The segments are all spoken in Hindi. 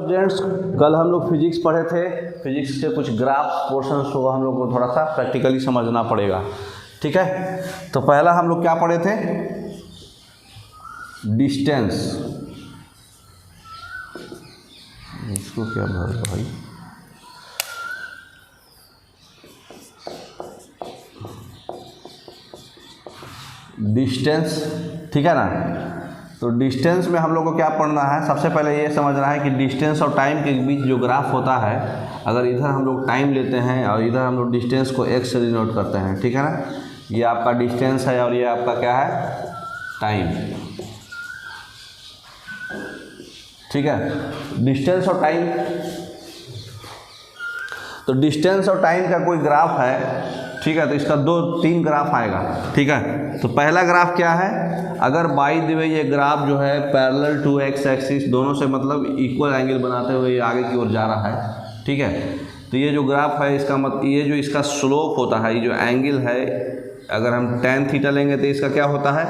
स्टूडेंट्स, कल हम लोग फिजिक्स पढ़े थे। फिजिक्स के कुछ ग्राफ पोर्शंस को हम लोग को थोड़ा सा प्रैक्टिकली समझना पड़ेगा, ठीक है। तो पहला हम लोग क्या पढ़े थे, डिस्टेंस। इसको क्या बोलते भाई, डिस्टेंस, ठीक है ना। तो डिस्टेंस में हम लोग को क्या पढ़ना है, सबसे पहले ये समझना है कि डिस्टेंस और टाइम के बीच जो ग्राफ होता है, अगर इधर हम लोग टाइम लेते हैं और इधर हम लोग डिस्टेंस को x से डिनोट करते हैं, ठीक है ना। ये आपका डिस्टेंस है और ये आपका क्या है, टाइम, ठीक है। डिस्टेंस और टाइम, तो डिस्टेंस और टाइम का कोई ग्राफ है, ठीक है। तो इसका 2-3 ग्राफ आएगा, ठीक है। तो पहला ग्राफ क्या है, अगर बाई द वे ये ग्राफ जो है पैरेलल टू एक्स एक्सिस, दोनों से मतलब इक्वल एंगल बनाते हुए ये आगे की ओर जा रहा है, ठीक है। तो ये जो ग्राफ है इसका मतलब ये जो इसका स्लोप होता है, ये जो एंगल है, अगर हम tan थीटा लेंगे तो इसका क्या होता है,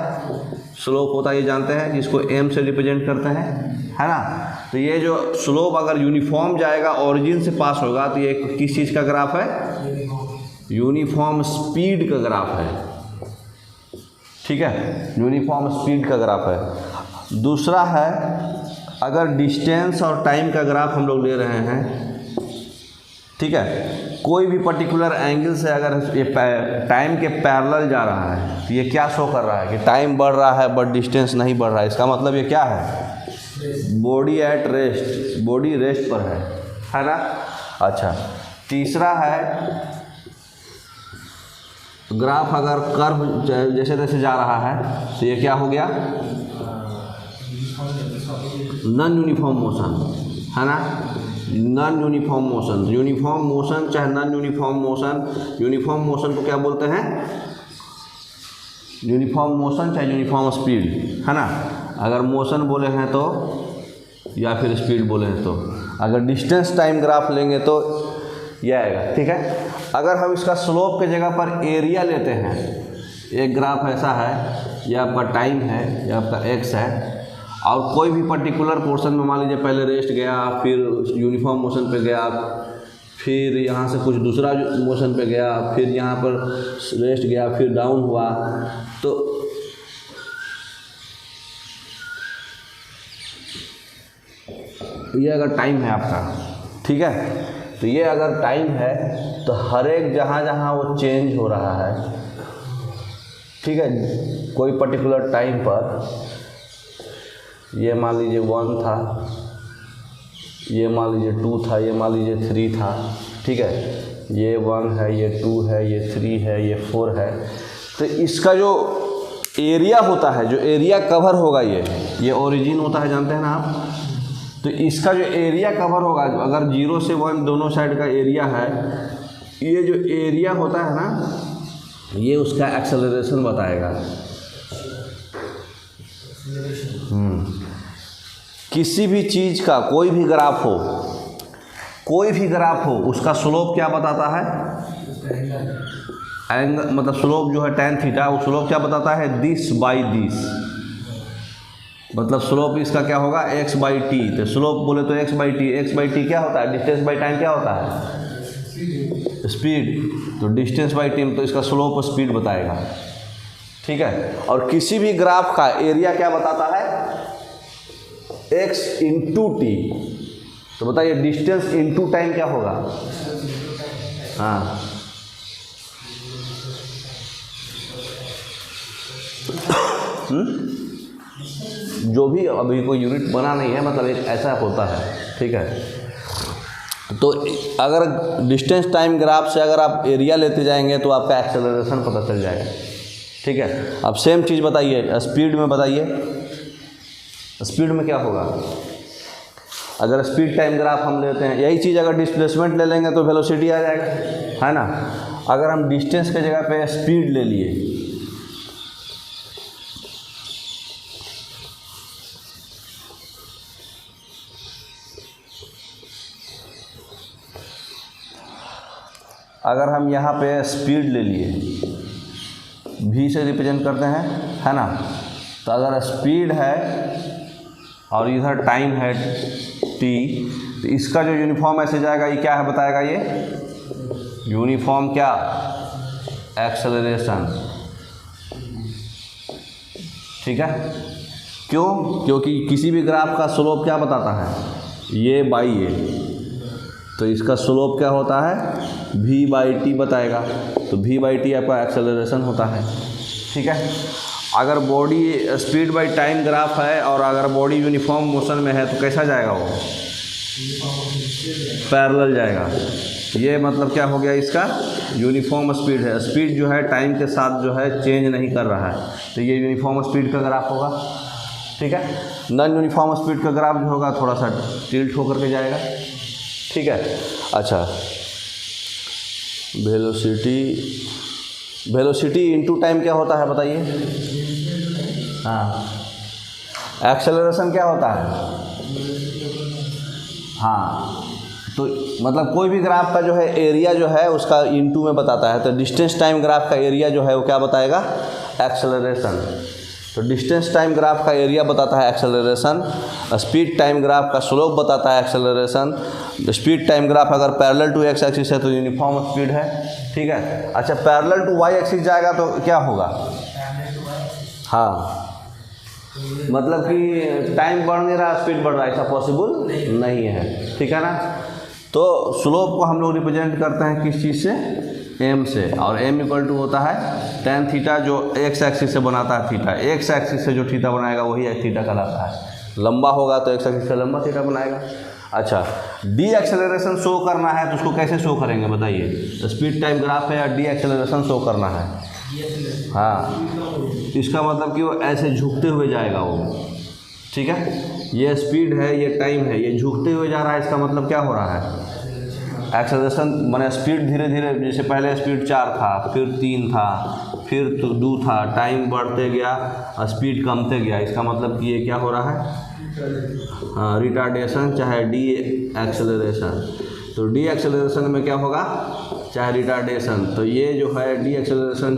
स्लोप होता है, ये जानते हैं, जिसको m से रिप्रेजेंट करते हैं, है ना। तो ये जो स्लोप अगर यूनिफॉर्म जाएगा, ओरिजिन से पास होगा, तो ये किस चीज़ का ग्राफ है, यूनिफॉर्म स्पीड का ग्राफ है, ठीक है। यूनिफॉर्म स्पीड का ग्राफ है। दूसरा है, अगर डिस्टेंस और टाइम का ग्राफ हम लोग ले रहे हैं, ठीक है, कोई भी पर्टिकुलर एंगल से अगर ये टाइम के पैरेलल जा रहा है, तो ये क्या शो कर रहा है कि टाइम बढ़ रहा है बट डिस्टेंस नहीं बढ़ रहा है। इसका मतलब ये क्या है, body at rest, body rest पर है ना। अच्छा, तीसरा है, ग्राफ अगर कर्व जैसे तैसे जा रहा है, तो ये क्या हो गया, नॉन यूनिफॉर्म मोशन, है ना। Non uniform motion, uniform motion चाहे non uniform motion, uniform motion को क्या बोलते हैं, यूनिफॉर्म मोशन चाहे यूनिफॉर्म स्पीड, है ना। अगर मोशन बोले हैं तो, या फिर स्पीड बोले हैं तो, अगर डिस्टेंस टाइम ग्राफ लेंगे तो ये आएगा, ठीक है। अगर हम इसका स्लोप के जगह पर एरिया लेते हैं, एक ग्राफ ऐसा है, ये आपका टाइम है, ये आपका x है, और कोई भी पर्टिकुलर पोर्शन में मान लीजिए पहले रेस्ट गया, फिर यूनिफॉर्म मोशन पे गया, फिर यहाँ से कुछ दूसरा मोशन पे गया, फिर यहाँ पर रेस्ट गया, फिर डाउन हुआ, तो ये अगर टाइम है आपका, ठीक है। तो ये अगर टाइम है, तो हर एक जहाँ जहाँ वो चेंज हो रहा है, ठीक है, कोई पर्टिकुलर टाइम पर, ये मान लीजिए 1 था, ये मान लीजिए 2 था, ये मान लीजिए 3 था, ठीक है, ये 1 है, ये 2 है, ये 3 है, ये 4 है। तो इसका जो एरिया होता है, जो एरिया कवर होगा, ये ओरिजिन होता है, जानते हैं ना आप। तो इसका जो एरिया कवर होगा, अगर 0 से 1 दोनों साइड का एरिया है, ये जो एरिया होता है ना, ये उसका एक्सेलरेशन बताएगा। किसी भी चीज़ का कोई भी ग्राफ हो, कोई भी ग्राफ हो, उसका स्लोप क्या बताता है, एंगल, मतलब स्लोप जो है tan थीटा, वो स्लोप क्या बताता है, दिस बाई दिस, मतलब स्लोप इसका क्या होगा, x बाई टी। तो स्लोप बोले तो x by T, x by T क्या होता है, डिस्टेंस बाई टाइम क्या होता है, स्पीड। तो डिस्टेंस बाई टाइम, तो इसका स्लोप स्पीड बताएगा, ठीक है। और किसी भी ग्राफ का एरिया क्या बताता है, x इंटू टी। तो बताइए डिस्टेंस इंटू टाइम क्या होगा, हाँ, जो भी अभी कोई यूनिट बना नहीं है, मतलब एक ऐसा होता है, ठीक है। तो अगर डिस्टेंस टाइम ग्राफ से अगर आप एरिया लेते जाएंगे तो आपका एक्सेलरेशन पता चल जाएगा, ठीक है। अब सेम चीज़ बताइए स्पीड में, बताइए स्पीड में क्या होगा, अगर स्पीड टाइम ग्राफ हम लेते हैं, यही चीज़ अगर डिस्प्लेसमेंट ले लेंगे तो वेलोसिटी आ जाएगा, है ना। अगर हम डिस्टेंस के जगह पे स्पीड ले लिए, अगर हम यहाँ पे स्पीड ले लिए, v से रिप्रेजेंट करते हैं, है ना। तो अगर स्पीड है और इधर टाइम है t, तो इसका जो यूनिफॉर्म ऐसे जाएगा ये क्या है बताएगा, ये यूनिफॉर्म क्या, एक्सेलरेशन। ठीक है, क्यों? क्योंकि किसी भी ग्राफ का स्लोप क्या बताता है, ये बाई ये, तो इसका स्लोप क्या होता है, v बाई टी बताएगा। तो v बाई टी आपका एक्सेलरेशन होता है। ठीक है, अगर body speed by time graph है और अगर बॉडी यूनिफॉर्म मोशन में है तो कैसा जाएगा, वो पैरेलल जाएगा। ये मतलब क्या हो गया, इसका यूनिफॉर्म स्पीड है, स्पीड जो है टाइम के साथ जो है चेंज नहीं कर रहा है, तो ये यूनिफॉर्म स्पीड का ग्राफ होगा। ठीक है, नॉन यूनिफॉर्म स्पीड का ग्राफ जो होगा थोड़ा सा टिल्ट होकर के जाएगा। ठीक है, अच्छा, वेलोसिटी इनटू टाइम क्या होता है बताइए। हाँ, एक्सेलरेशन क्या होता है। हाँ, तो मतलब कोई भी ग्राफ का जो है एरिया जो है उसका इनटू में बताता है, तो डिस्टेंस टाइम ग्राफ का एरिया जो है वो क्या बताएगा, एक्सेलरेशन। तो डिस्टेंस टाइम ग्राफ का एरिया बताता है एक्सेलरेशन, स्पीड टाइम ग्राफ का स्लोप बताता है एक्सेलरेशन। स्पीड टाइम ग्राफ अगर पैरेलल टू एक्स एक्सिस है तो यूनिफॉर्म स्पीड है। ठीक है, अच्छा, पैरेलल टू वाई एक्सिस जाएगा तो क्या होगा, हाँ, मतलब कि टाइम बढ़ नहीं रहा, स्पीड बढ़ रहा है, ऐसा पॉसिबल नहीं है। ठीक है ना, तो स्लोप को हम लोग रिप्रेजेंट करते हैं किस चीज़ से, m से, और m इक्वल टू होता है tan थीटा जो x एक्सिस से बनाता है थीटा, x एक्सिस से जो थीटा बनाएगा वही थीटा कहलाता है। लंबा होगा तो x एक्सिस से लंबा थीटा बनाएगा। अच्छा, डी एक्सेलरेशन शो करना है तो उसको कैसे शो करेंगे बताइए, स्पीड टाइम ग्राफ है या डी एक्सेलरेशन शो करना है। हाँ, इसका मतलब कि वो ऐसे झुकते हुए जाएगा वो। ठीक है, ये स्पीड है, ये टाइम है, ये झुकते हुए जा रहा है, इसका मतलब क्या हो रहा है, एक्सेलरेशन माने स्पीड धीरे धीरे, जैसे पहले स्पीड 4 था, फिर 3 था, फिर तो 2 था, टाइम बढ़ते गया, स्पीड कमते गया, इसका मतलब कि ये क्या हो रहा है, हाँ, रिटार्डेशन चाहे डी एक्सेलरेशन। तो डी एक्सेलरेशन में क्या होगा, चाहे रिटार्डेशन, तो ये जो है डी एक्सेलरेशन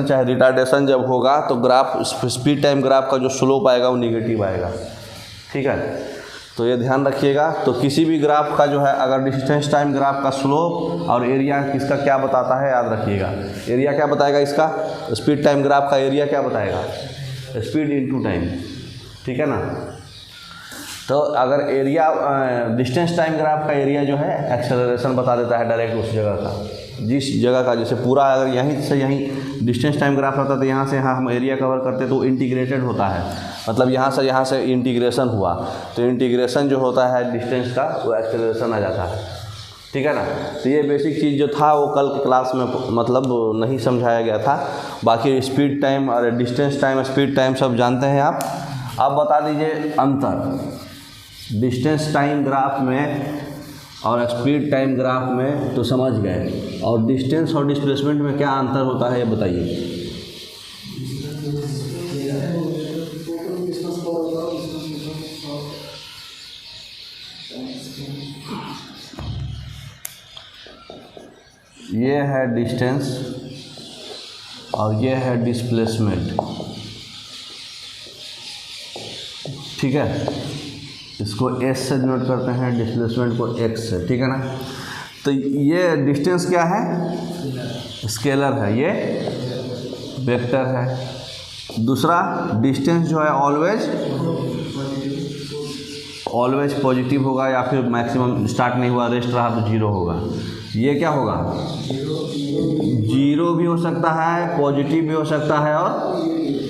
चाहे रिटार्डेशन जब होगा तो ग्राफ स्पीड टाइम ग्राफ का जो स्लोप आएगा वो निगेटिव आएगा। ठीक है, तो ये ध्यान रखिएगा। तो किसी भी ग्राफ का जो है अगर डिस्टेंस टाइम ग्राफ का स्लोप और एरिया किसका क्या बताता है, याद रखिएगा, एरिया क्या बताएगा इसका, स्पीड टाइम ग्राफ का एरिया क्या बताएगा, स्पीड इनटू टाइम। ठीक है ना, तो अगर एरिया डिस्टेंस टाइम ग्राफ का एरिया जो है एक्सेलरेशन बता देता है डायरेक्ट उस जगह का, जिस जगह का, जैसे पूरा अगर यहीं से यहीं डिस्टेंस टाइम ग्राफ रहता तो यहाँ से यहाँ हम एरिया कवर करते तो इंटीग्रेटेड होता है, मतलब यहाँ से इंटीग्रेशन हुआ तो इंटीग्रेशन जो होता है डिस्टेंस का वो एक्सेलरेशन आ जाता है। ठीक है ना, तो ये बेसिक चीज़ जो था वो कल के क्लास में मतलब नहीं समझाया गया था। बाकी स्पीड टाइम और डिस्टेंस टाइम स्पीड टाइम सब जानते हैं आप। अब बता दीजिए अंतर डिस्टेंस टाइम ग्राफ में और स्पीड टाइम ग्राफ में तो समझ गए, और डिस्टेंस और डिस्प्लेसमेंट में क्या अंतर होता है ये बताइए। ये है डिस्टेंस और ये है डिस्प्लेसमेंट। ठीक है, इसको s से डिनोट करते हैं, डिस्प्लेसमेंट को x से। ठीक है ना, तो ये डिस्टेंस क्या है, स्केलर है, ये वेक्टर है। दूसरा डिस्टेंस जो है ऑलवेज पॉजिटिव होगा, या फिर मैक्सिमम स्टार्ट नहीं हुआ रेस्ट रहा तो 0 होगा। ये क्या होगा, 0 भी हो सकता है, पॉजिटिव भी हो सकता है और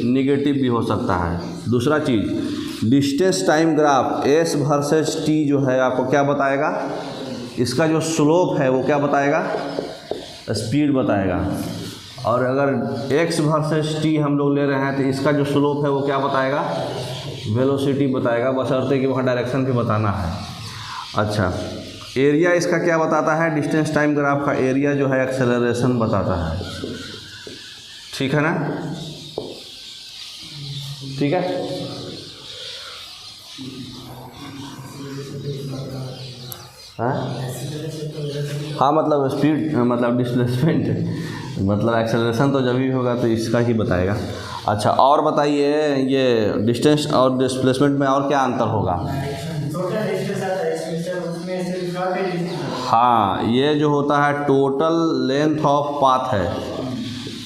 निगेटिव भी हो सकता है। दूसरा चीज़ distance time graph s versus t जो है आपको क्या बताएगा, इसका जो स्लोप है वो क्या बताएगा, स्पीड बताएगा। और अगर x वर्सेस t हम लोग ले रहे हैं तो इसका जो स्लोप है वो क्या बताएगा, वेलोसिटी बताएगा, बशर्ते कि वहाँ डायरेक्शन भी बताना है। अच्छा, एरिया इसका क्या बताता है, डिस्टेंस टाइम ग्राफ का एरिया जो है एक्सेलरेशन बताता है। ठीक है ना, ठीक है। हाँ, मतलब स्पीड मतलब डिस्प्लेसमेंट मतलब एक्सेलरेशन तो जब भी होगा तो इसका ही बताएगा। अच्छा, और बताइए ये डिस्टेंस और डिस्प्लेसमेंट में और क्या अंतर होगा। हाँ, ये जो होता है टोटल लेंथ ऑफ पाथ है,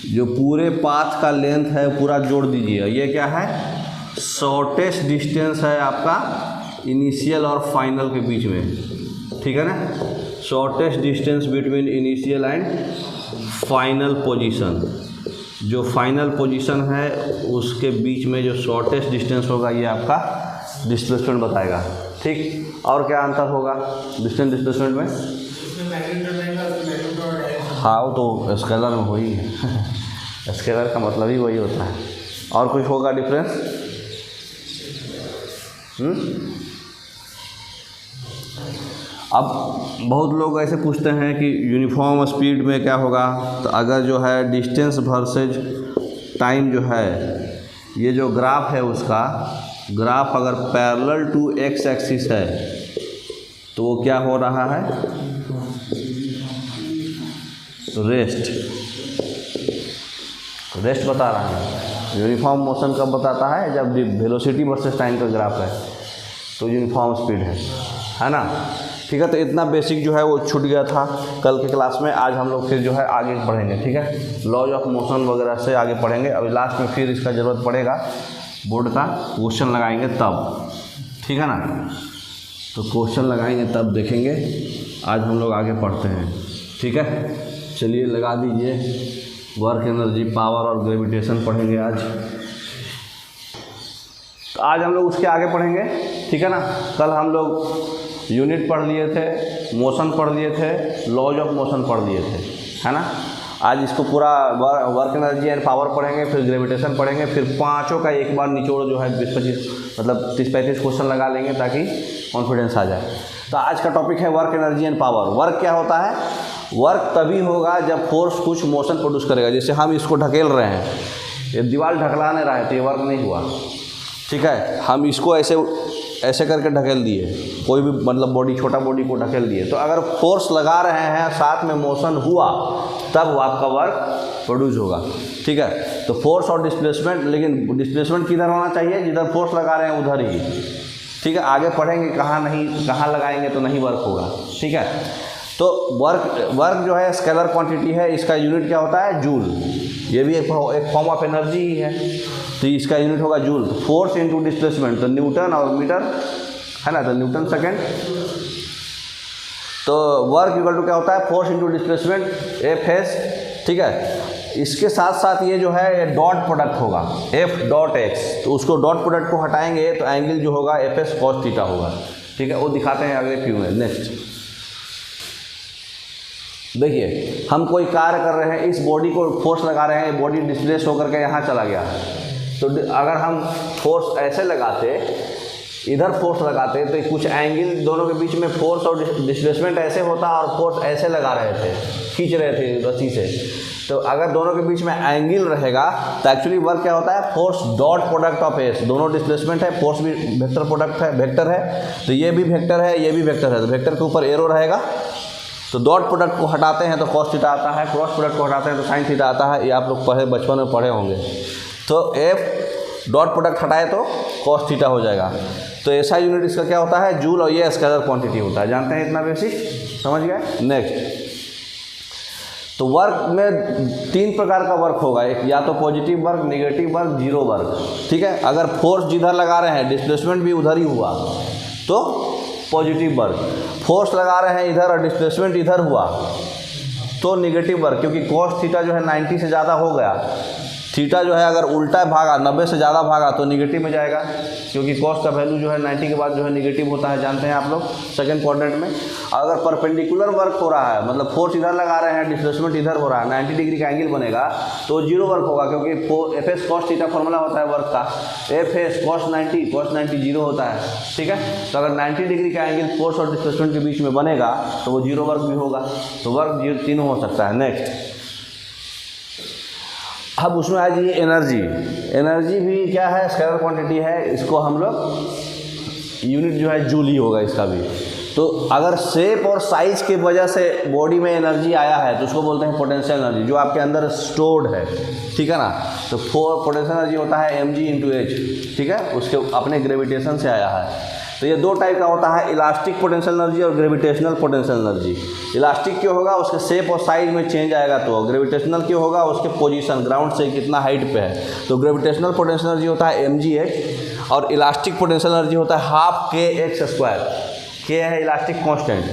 जो पूरे पाथ का लेंथ है पूरा जोड़ दीजिए। ये क्या है, शॉर्टेस्ट डिस्टेंस है आपका इनिशियल और फाइनल के बीच में, ठीक है ना। Shortest distance between initial and final position, जो फाइनल पोजीशन है उसके बीच में जो शॉर्टेस्ट डिस्टेंस होगा ये आपका डिस्प्लेसमेंट बताएगा, ठीक। और क्या अंतर होगा डिस्टेंस डिस्प्लेसमेंट में? हाँ, वो तो स्केलर में वही है स्केलर का मतलब ही वही होता है। और कुछ होगा डिफरेंस? अब बहुत लोग ऐसे पूछते हैं कि यूनिफॉर्म स्पीड में क्या होगा, तो अगर जो है डिस्टेंस वर्सेज टाइम जो है, ये जो ग्राफ है उसका ग्राफ अगर पैरेलल टू एक्स एक्सिस है तो वो क्या हो रहा है, रेस्ट बता रहा है। यूनिफॉर्म मोशन कब बताता है, जब वेलोसिटी वर्सेस टाइम का ग्राफ है तो यूनिफॉर्म स्पीड है ना। ठीक है, तो इतना बेसिक जो है वो छूट गया था कल के क्लास में। आज हम लोग फिर जो है आगे पढ़ेंगे, ठीक है, लॉज ऑफ मोशन वगैरह से आगे पढ़ेंगे। अभी लास्ट में फिर इसका ज़रूरत पड़ेगा, बोर्ड का क्वेश्चन लगाएंगे तब, ठीक है ना। तो क्वेश्चन लगाएंगे तब देखेंगे। आज हम लोग आगे पढ़ते हैं, ठीक है। चलिए लगा दीजिए, वर्क एनर्जी, पावर और ग्रेविटेशन पढ़ेंगे आज। तो आज हम लोग उसके आगे पढ़ेंगे, ठीक है ना। कल हम लोग यूनिट पढ़ लिए थे, मोशन पढ़ लिए थे, लॉज ऑफ मोशन पढ़ लिए थे, है ना। आज इसको पूरा वर्क एनर्जी एंड पावर पढ़ेंगे, फिर ग्रेविटेशन पढ़ेंगे, फिर पांचों का एक बार निचोड़ जो है 20-25 मतलब 30-35 क्वेश्चन लगा लेंगे ताकि कॉन्फिडेंस आ जाए। तो आज का टॉपिक है work energy and power. Work क्या होता है? वर्क तभी होगा जब फोर्स कुछ मोशन प्रोड्यूस करेगा। जैसे हम इसको ढकेल रहे हैं, ये दीवार ढकला नहीं रहा है तो ये वर्क नहीं हुआ, ठीक है। हम इसको ऐसे करके ढकेल दिए, कोई भी मतलब बॉडी, छोटा बॉडी को ढकेल दिए, तो अगर फोर्स लगा रहे हैं साथ में मोशन हुआ तब आपका वर्क प्रोड्यूस होगा, ठीक है। तो फोर्स और डिस्प्लेसमेंट, लेकिन डिस्प्लेसमेंट किधर होना चाहिए? जिधर फोर्स लगा रहे हैं उधर ही, ठीक है। आगे पढ़ेंगे कहाँ लगाएंगे तो नहीं वर्क होगा, ठीक है। तो वर्क जो है स्केलर क्वांटिटी है, इसका यूनिट क्या होता है? जूल। ये भी एक फॉर्म ऑफ एनर्जी ही है, तो इसका यूनिट होगा जूल। फोर्स इनटू डिस्प्लेसमेंट, तो न्यूटन और मीटर है ना, तो न्यूटन सेकेंड। तो वर्क इक्वल टू क्या होता है? फोर्स इनटू डिस्प्लेसमेंट, F/s, ठीक है। इसके साथ साथ ये जो है ये डॉट प्रोडक्ट होगा, F.x। तो उसको डॉट प्रोडक्ट को हटाएंगे तो एंगल जो होगा Fs cos थीटा होगा, ठीक है। वो दिखाते हैं अगले फ्यू में। नेक्स्ट देखिए, हम कोई कार्य कर रहे हैं, इस बॉडी को फोर्स लगा रहे हैं, बॉडी डिस्प्लेस होकर के यहाँ चला गया। तो अगर हम फोर्स ऐसे लगाते, इधर फोर्स लगाते, तो कुछ एंगल दोनों के बीच में फोर्स और डिस्प्लेसमेंट ऐसे होता और फोर्स ऐसे लगा रहे थे, खींच रहे थे रस्सी से। तो अगर दोनों के बीच में एंगल रहेगा तो एक्चुअली वर्क क्या होता है? Force dot product of S. दोनों डिस्प्लेसमेंट है, फोर्स भी वेक्टर प्रोडक्ट है, वेक्टर है, तो ये भी वेक्टर है, ये भी वेक्टर है, तो वेक्टर के ऊपर एरो रहेगा। तो डॉट प्रोडक्ट को हटाते हैं तो कॉस थीटा आता है, क्रॉस प्रोडक्ट को हटाते हैं तो साइन थीटा आता है। ये आप लोग बचपन में पढ़े होंगे। तो एफ डॉट प्रोडक्ट हटाए तो कॉस थीटा हो जाएगा। तो ऐसा यूनिट इसका क्या होता है? जूल, और ये स्केलर क्वांटिटी होता है। जानते हैं इतना बेसिक, समझ गए। नेक्स्ट, तो वर्क में 3 प्रकार का वर्क होगा, एक या तो positive work, negative work, zero work, ठीक है। अगर फोर्स जिधर लगा रहे हैं डिस्प्लेसमेंट भी उधर ही हुआ तो पॉजिटिव वर्क, फोर्स लगा रहे हैं इधर और डिस्प्लेसमेंट इधर हुआ तो नेगेटिव वर्क, क्योंकि कॉस थीटा जो है 90 से ज़्यादा हो गया। थीटा जो है अगर उल्टा भागा, 90 से ज़्यादा भागा तो निगेटिव में जाएगा, क्योंकि कॉस का वैल्यू जो है 90 के बाद जो है निगेटिव होता है, जानते हैं आप लोग सेकंड क्वाड्रेंट में। अगर परपेंडिकुलर वर्क हो रहा है, मतलब फोर्स इधर लगा रहे हैं, डिस्प्लेसमेंट इधर हो रहा है, 90 डिग्री का एंगल बनेगा तो जीरो वर्क होगा, क्योंकि Fs cos थीटा फॉर्मूला होता है वर्क का, Fs cos 90 जीरो होता है, ठीक है। तो अगर 90 डिग्री का एंगल फोर्स और डिस्प्लेसमेंट के बीच में बनेगा तो वो जीरो वर्क भी होगा। तो वर्क तीनों हो सकता है। नेक्स्ट, अब उसमें आ जाइए एनर्जी। एनर्जी भी क्या है? स्केलर क्वांटिटी है। इसको हम लोग यूनिट जो है जूल ही होगा इसका भी। तो अगर शेप और साइज के वजह से बॉडी में एनर्जी आया है तो उसको बोलते हैं पोटेंशियल एनर्जी, जो आपके अंदर स्टोर्ड है, ठीक है ना। तो पोटेंशियल एनर्जी होता है mg × h, ठीक है, उसके अपने ग्रेविटेशन से आया है। तो ये दो टाइप का होता है, इलास्टिक पोटेंशियल एनर्जी और ग्रेविटेशनल पोटेंशियल एनर्जी। इलास्टिक क्यों होगा, उसके शेप और साइज में चेंज आएगा, तो ग्रेविटेशनल क्यों होगा, उसके पोजीशन ग्राउंड से कितना हाइट पे है। तो ग्रेविटेशनल पोटेंशियल एनर्जी होता है mgh और इलास्टिक पोटेंशियल एनर्जी होता है हाफ kx²। k है इलास्टिक कांस्टेंट,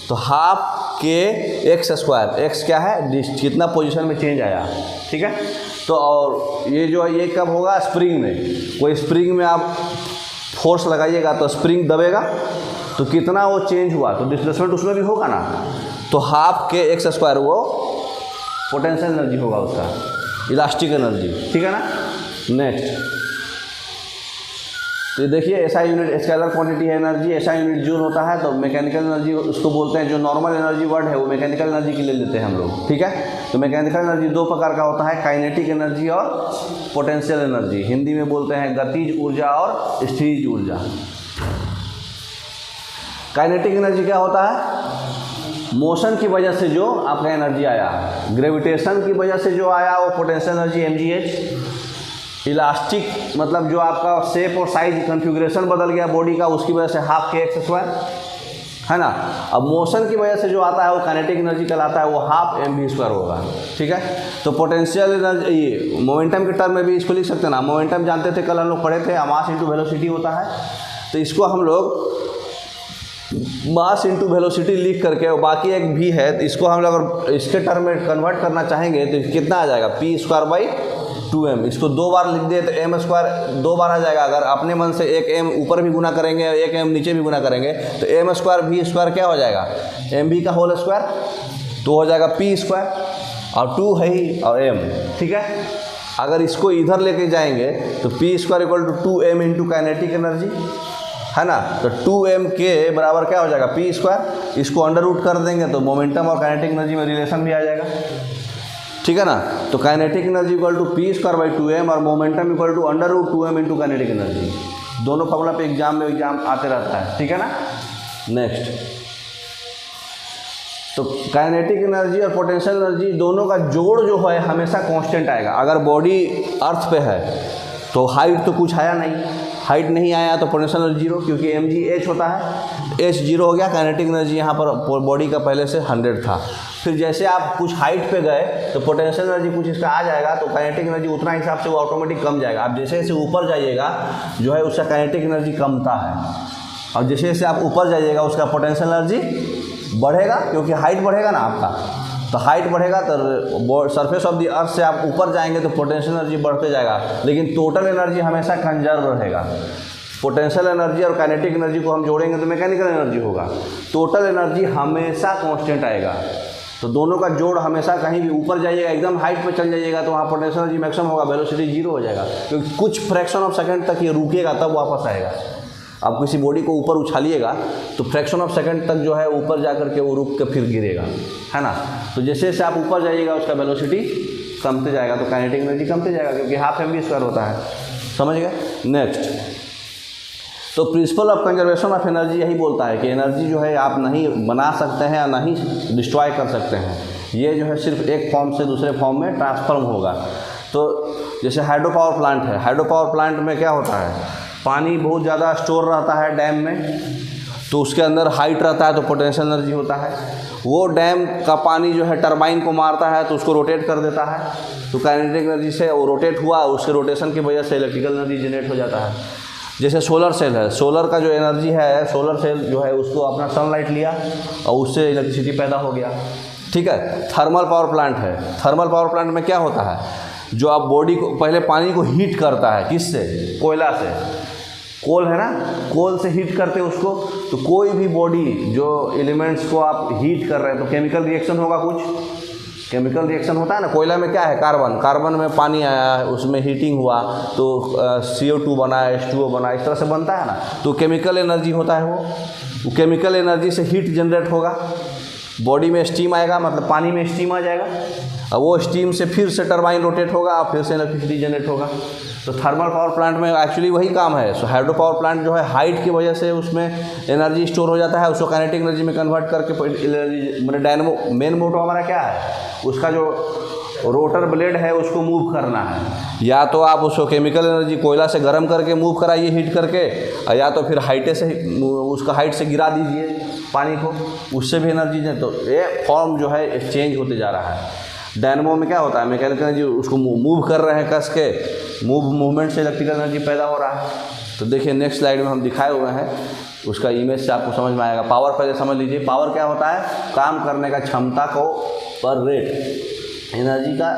तो हाफ kx², x क्या है, कितना पोजीशन में चेंज आया, ठीक है। तो और ये जो है ये कब होगा, स्प्रिंग में। कोई स्प्रिंग में आप फोर्स लगाइएगा तो स्प्रिंग दबेगा, तो कितना वो चेंज हुआ, तो डिस्प्लेसमेंट उसमें भी होगा ना। तो हाफ kx² वो पोटेंशियल एनर्जी होगा उसका, इलास्टिक एनर्जी, ठीक है ना। नेक्स्ट तो देखिए ऐसा यूनिट स्केलर क्वांटिटी है एनर्जी, ऐसा यूनिट जूल होता है। तो मैकेनिकल एनर्जी उसको बोलते हैं, जो नॉर्मल एनर्जी वर्ड है वो मैकेनिकल एनर्जी के लिए लेते हैं हम लोग, ठीक है। तो मैकेनिकल एनर्जी दो प्रकार का होता है, काइनेटिक एनर्जी और पोटेंशियल एनर्जी। हिंदी में बोलते हैं गतिज ऊर्जा और स्थितिज ऊर्जा। काइनेटिक एनर्जी क्या होता है, मोशन की वजह से जो आपका एनर्जी आया, ग्रेविटेशन की वजह से जो आया वो पोटेंशियल एनर्जी mgh। इलास्टिक मतलब जो आपका शेप और साइज कन्फिग्रेशन बदल गया बॉडी का, उसकी वजह से हाफ kx² है ना। अब मोशन की वजह से जो आता है वो काइनेटिक एनर्जी कहलाता है, वो हाफ mv² होगा, ठीक है। तो पोटेंशियल एनर्जी, ये मोमेंटम के टर्म में भी इसको लिख सकते हैं ना। मोमेंटम जानते थे, कल हम लोग पढ़े थे, मास इंटू वेलोसिटी होता है। तो इसको हम लोग मास इंटू वेलोसिटी लिख करके, और बाकी एक भी है, तो इसको हम लोग अगर इसके टर्म में कन्वर्ट करना चाहेंगे तो कितना आ जाएगा, p²/2m। इसको दो बार लिख दे तो m² दो बार आ जाएगा। अगर अपने मन से एक m ऊपर भी गुना करेंगे और एक m नीचे भी गुना करेंगे तो m² v² क्या हो जाएगा, mv का होल स्क्वायर, तो हो जाएगा p² और 2 है ही और m, ठीक है। अगर इसको इधर लेके जाएंगे तो p² = 2m into kinetic energy, है ना। तो 2m के बराबर क्या हो जाएगा, p²। इसको अंडर रूट कर देंगे तो मोमेंटम और काइनेटिक एनर्जी में रिलेशन भी आ जाएगा, ठीक है ना। तो काइनेटिक एनर्जी = p²/2m और momentum = √2m into kinetic energy. दोनों फॉर्मूला पे एग्जाम आते रहता है, ठीक है ना। नेक्स्ट, तो काइनेटिक एनर्जी और पोटेंशियल एनर्जी दोनों का जोड़ जो है हमेशा कांस्टेंट आएगा। अगर बॉडी अर्थ पे है तो हाइट तो कुछ आया नहीं, हाइट नहीं आया तो पोटेंशियल एनर्जी 0, क्योंकि mgh होता है, h 0 हो गया। काइनेटिक एनर्जी यहाँ पर बॉडी का पहले से 100 था। फिर जैसे आप कुछ हाइट पे गए तो पोटेंशियल एनर्जी कुछ इसका आ जाएगा, तो काइनेटिक एनर्जी उतना हिसाब से वो ऑटोमेटिक कम जाएगा। आप जैसे जैसे ऊपर जाइएगा जो है उसका काइनेटिक एनर्जी कमता है, और जैसे जैसे आप ऊपर जाइएगा उसका पोटेंशियल एनर्जी बढ़ेगा, क्योंकि हाइट बढ़ेगा ना आपका। तो हाइट बढ़ेगा तो सरफेस ऑफ द अर्थ से आप ऊपर जाएंगे तो पोटेंशियल एनर्जी बढ़ते जाएगा, लेकिन टोटल एनर्जी हमेशा कंजर्व रहेगा। पोटेंशियल एनर्जी और काइनेटिक एनर्जी को हम जोड़ेंगे तो मैकेनिकल एनर्जी होगा। टोटल एनर्जी हमेशा कांस्टेंट आएगा। तो दोनों का जोड़ हमेशा, कहीं भी ऊपर जाइएगा एकदम हाइट पे चल जाइएगा तो वहाँ पोटेंशियल एनर्जी मैक्सिमम होगा, वेलोसिटी 0 हो जाएगा, क्योंकि कुछ फ्रैक्शन ऑफ सेकंड तक ये रुकेगा तब वापस आएगा। आप किसी बॉडी को ऊपर उछालिएगा तो फ्रैक्शन ऑफ सेकंड तक जो है ऊपर जा करके वो रुक के फिर गिरेगा, है ना। तो जैसे जैसे आप ऊपर जाइएगा उसका वेलोसिटी कमते जाएगा, तो काइनेटिक एनर्जी कमते जाएगा, क्योंकि हाफ mv² होता है, समझ गए। नेक्स्ट, तो principle of conservation of energy यही बोलता है कि एनर्जी जो है आप नहीं बना सकते हैं या नहीं डिस्ट्रॉय कर सकते हैं, ये जो है सिर्फ एक फॉर्म से दूसरे फॉर्म में ट्रांसफॉर्म होगा। तो जैसे हाइड्रो पावर प्लांट है, हाइड्रो पावर प्लांट में क्या होता है, पानी बहुत ज़्यादा स्टोर रहता है डैम में, तो उसके अंदर हाइट रहता है तो पोटेंशियल एनर्जी होता है। वो डैम का पानी जो है टरबाइन को मारता है तो उसको रोटेट कर देता है, तो काइनेटिक एनर्जी से वो रोटेट हुआ, उसके रोटेशन की वजह से इलेक्ट्रिकल एनर्जी जनरेट हो जाता है। जैसे सोलर सेल है, सोलर का जो एनर्जी है, सोलर सेल जो है उसको अपना सनलाइट लिया और उससे इलेक्ट्रिसिटी पैदा हो गया, ठीक है। थर्मल पावर प्लांट है, थर्मल पावर प्लांट में क्या होता है, जो आप बॉडी को पहले पानी को हीट करता है, किससे, कोयला से, कोल है ना, कोल से हीट करते हैं उसको। तो कोई भी बॉडी जो एलिमेंट्स को आप हीट कर रहे हैं तो केमिकल रिएक्शन होगा, कुछ केमिकल रिएक्शन होता है ना। कोयला में क्या है, कार्बन, कार्बन में पानी आया, उसमें हीटिंग हुआ तो CO2 बना, H2O बना, इस तरह से बनता है ना। तो केमिकल एनर्जी होता है वो केमिकल एनर्जी से हीट जनरेट होगा, बॉडी में स्टीम आएगा, मतलब पानी में स्टीम आ जाएगा, और वो स्टीम से फिर से टरबाइन रोटेट होगा और फिर से इलेक्ट्रिसिटी जनरेट होगा। तो थर्मल पावर प्लांट में एक्चुअली वही काम है। सो हाइड्रो पावर प्लांट जो है हाइट की वजह से उसमें एनर्जी स्टोर हो जाता है, उसको काइनेटिक एनर्जी में कन्वर्ट करके एनर्जी, मतलब डायनेमो, मेन मोटो हमारा क्या है, उसका जो रोटर ब्लेड है उसको मूव करना है, या तो आप उसको केमिकल एनर्जी कोयला से गर्म करके मूव कराइए हीट करके, या तो फिर हाइटे से उसका हाइट से गिरा दीजिए पानी को, उससे भी एनर्जी है। तो ये फॉर्म जो है चेंज होते जा रहा है। डायनेमो में क्या होता है, मैकेनिकल एनर्जी उसको मूव कर रहे हैं कस के, मूवमेंट से इलेक्ट्रिकल एनर्जी पैदा हो रहा है। तो देखिए नेक्स्ट स्लाइड में हम दिखाए हुए हैं, उसका इमेज से आपको समझ में आएगा। पावर पहले समझ लीजिए, पावर क्या होता है, काम करने का क्षमता को पर रेट, एनर्जी का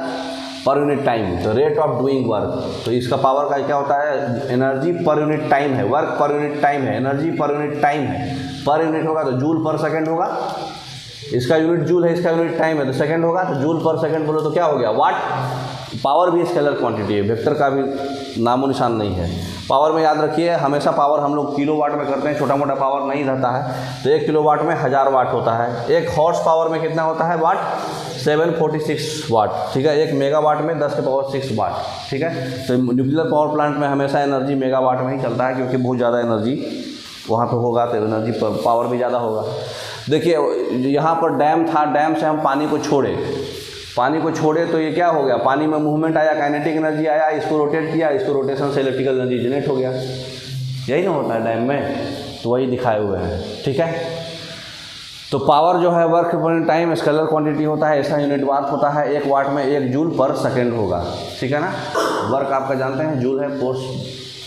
पर यूनिट टाइम, तो रेट ऑफ डूइंग वर्क। तो इसका पावर का क्या होता है, एनर्जी पर यूनिट टाइम है, वर्क पर यूनिट टाइम है, एनर्जी पर यूनिट टाइम है। पर यूनिट होगा तो जूल पर सेकंड होगा, इसका यूनिट जूल है, इसका यूनिट टाइम है तो सेकंड होगा, तो जूल पर सेकंड बोलो तो क्या हो गया, वाट। पावर भी स्केलर क्वांटिटी है, वेक्टर का भी नामो निशान नहीं है। पावर में याद रखिए हमेशा पावर हम लोग किलो वाट में करते हैं, छोटा मोटा पावर नहीं रहता है। तो 1 किलो वाट में 1000 वाट होता है। 1 हॉर्स पावर में कितना होता है वाट, 746 वाट, ठीक है। 1 मेगावाट में 10⁻6 वाट, ठीक है। तो न्यूक्लियर पावर प्लांट में हमेशा एनर्जी मेगावाट में ही चलता है, क्योंकि बहुत ज़्यादा एनर्जी वहाँ पे होगा तो एनर्जी पावर भी ज़्यादा होगा। देखिए यहाँ पर डैम था, डैम से हम पानी को छोड़े तो ये क्या हो गया, पानी में मूवमेंट आया, काइनेटिक एनर्जी आया, इसको रोटेट किया, इसको रोटेशन से इलेक्ट्रिकल एनर्जी जनरेट हो गया। यही ना होता है डैम में, तो वही दिखाए हुए हैं, ठीक है। तो पावर जो है वर्क पर टाइम स्केलर क्वांटिटी होता है, ऐसा यूनिट वाट होता है। 1 वाट में 1 जूल पर सेकेंड होगा, ठीक है ना। वर्क आपका जानते हैं, जूल है फोर्स,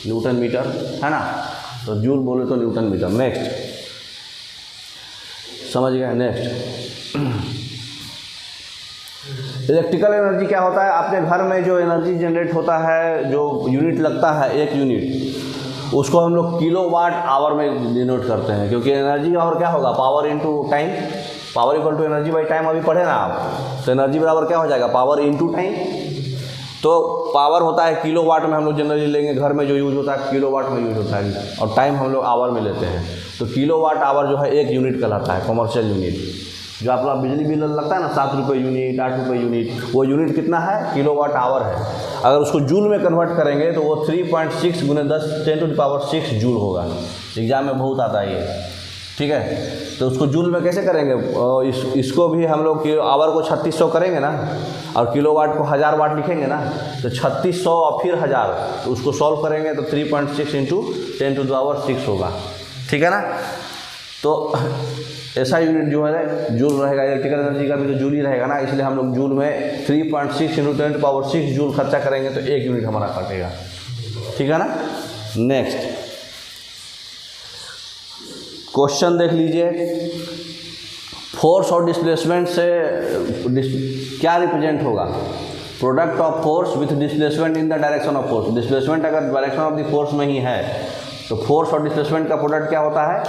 न्यूटन मीटर है ना, तो जूल बोले तो न्यूटन मीटर। नेक्स्ट समझ गए। नेक्स्ट इलेक्ट्रिकल एनर्जी क्या होता है, आपके घर में जो एनर्जी जनरेट होता है, जो यूनिट लगता है 1 यूनिट, उसको हम लोग किलो वाट आवर में डिनोट करते हैं, क्योंकि एनर्जी और क्या होगा, power into time, power equal to energy by time. अभी पढ़े ना आप, तो एनर्जी बराबर क्या हो जाएगा, पावर इनटू टाइम। तो पावर होता है किलो वाट में, हम लोग जनरली लेंगे, घर में जो यूज होता है किलो वाट में यूज होता है, और टाइम हम लोग आवर में लेते हैं। तो किलो वाट आवर जो है 1 यूनिट कहलाता है, कमर्शियल यूनिट। जो आपका बिजली बिल लगता है ना 7 रुपये यूनिट, 8 रुपये यूनिट, वो यूनिट कितना है, किलो वाट आवर है। अगर उसको जूल में कन्वर्ट करेंगे तो वो 3.6 × 10⁻6 जूल होगा। एग्जाम में बहुत आता है ये, ठीक है। तो उसको जूल में कैसे करेंगे, इसको भी हम लोग आवर को 3600 करेंगे ना, और किलो वाट को 1000 वाट लिखेंगे ना, तो 3600 और फिर 1000, तो उसको सॉल्व करेंगे तो 3.6 × 10⁻6 होगा, ठीक है ना। तो ऐसा यूनिट जो है जूल रहेगा, इलेक्ट्रिकल एनर्जी का भी तो जूल ही रहेगा ना, इसलिए हम लोग जूल में 3.6 × 10⁻6 जूल खर्चा करेंगे तो 1 यूनिट हमारा कटेगा, ठीक है ना। नेक्स्ट क्वेश्चन देख लीजिए, फोर्स और डिस्प्लेसमेंट से क्या रिप्रेजेंट होगा, product of force with displacement in the direction of force. Displacement अगर डायरेक्शन ऑफ द फोर्स में ही है तो फोर्स और डिस्प्लेसमेंट का प्रोडक्ट क्या होता है,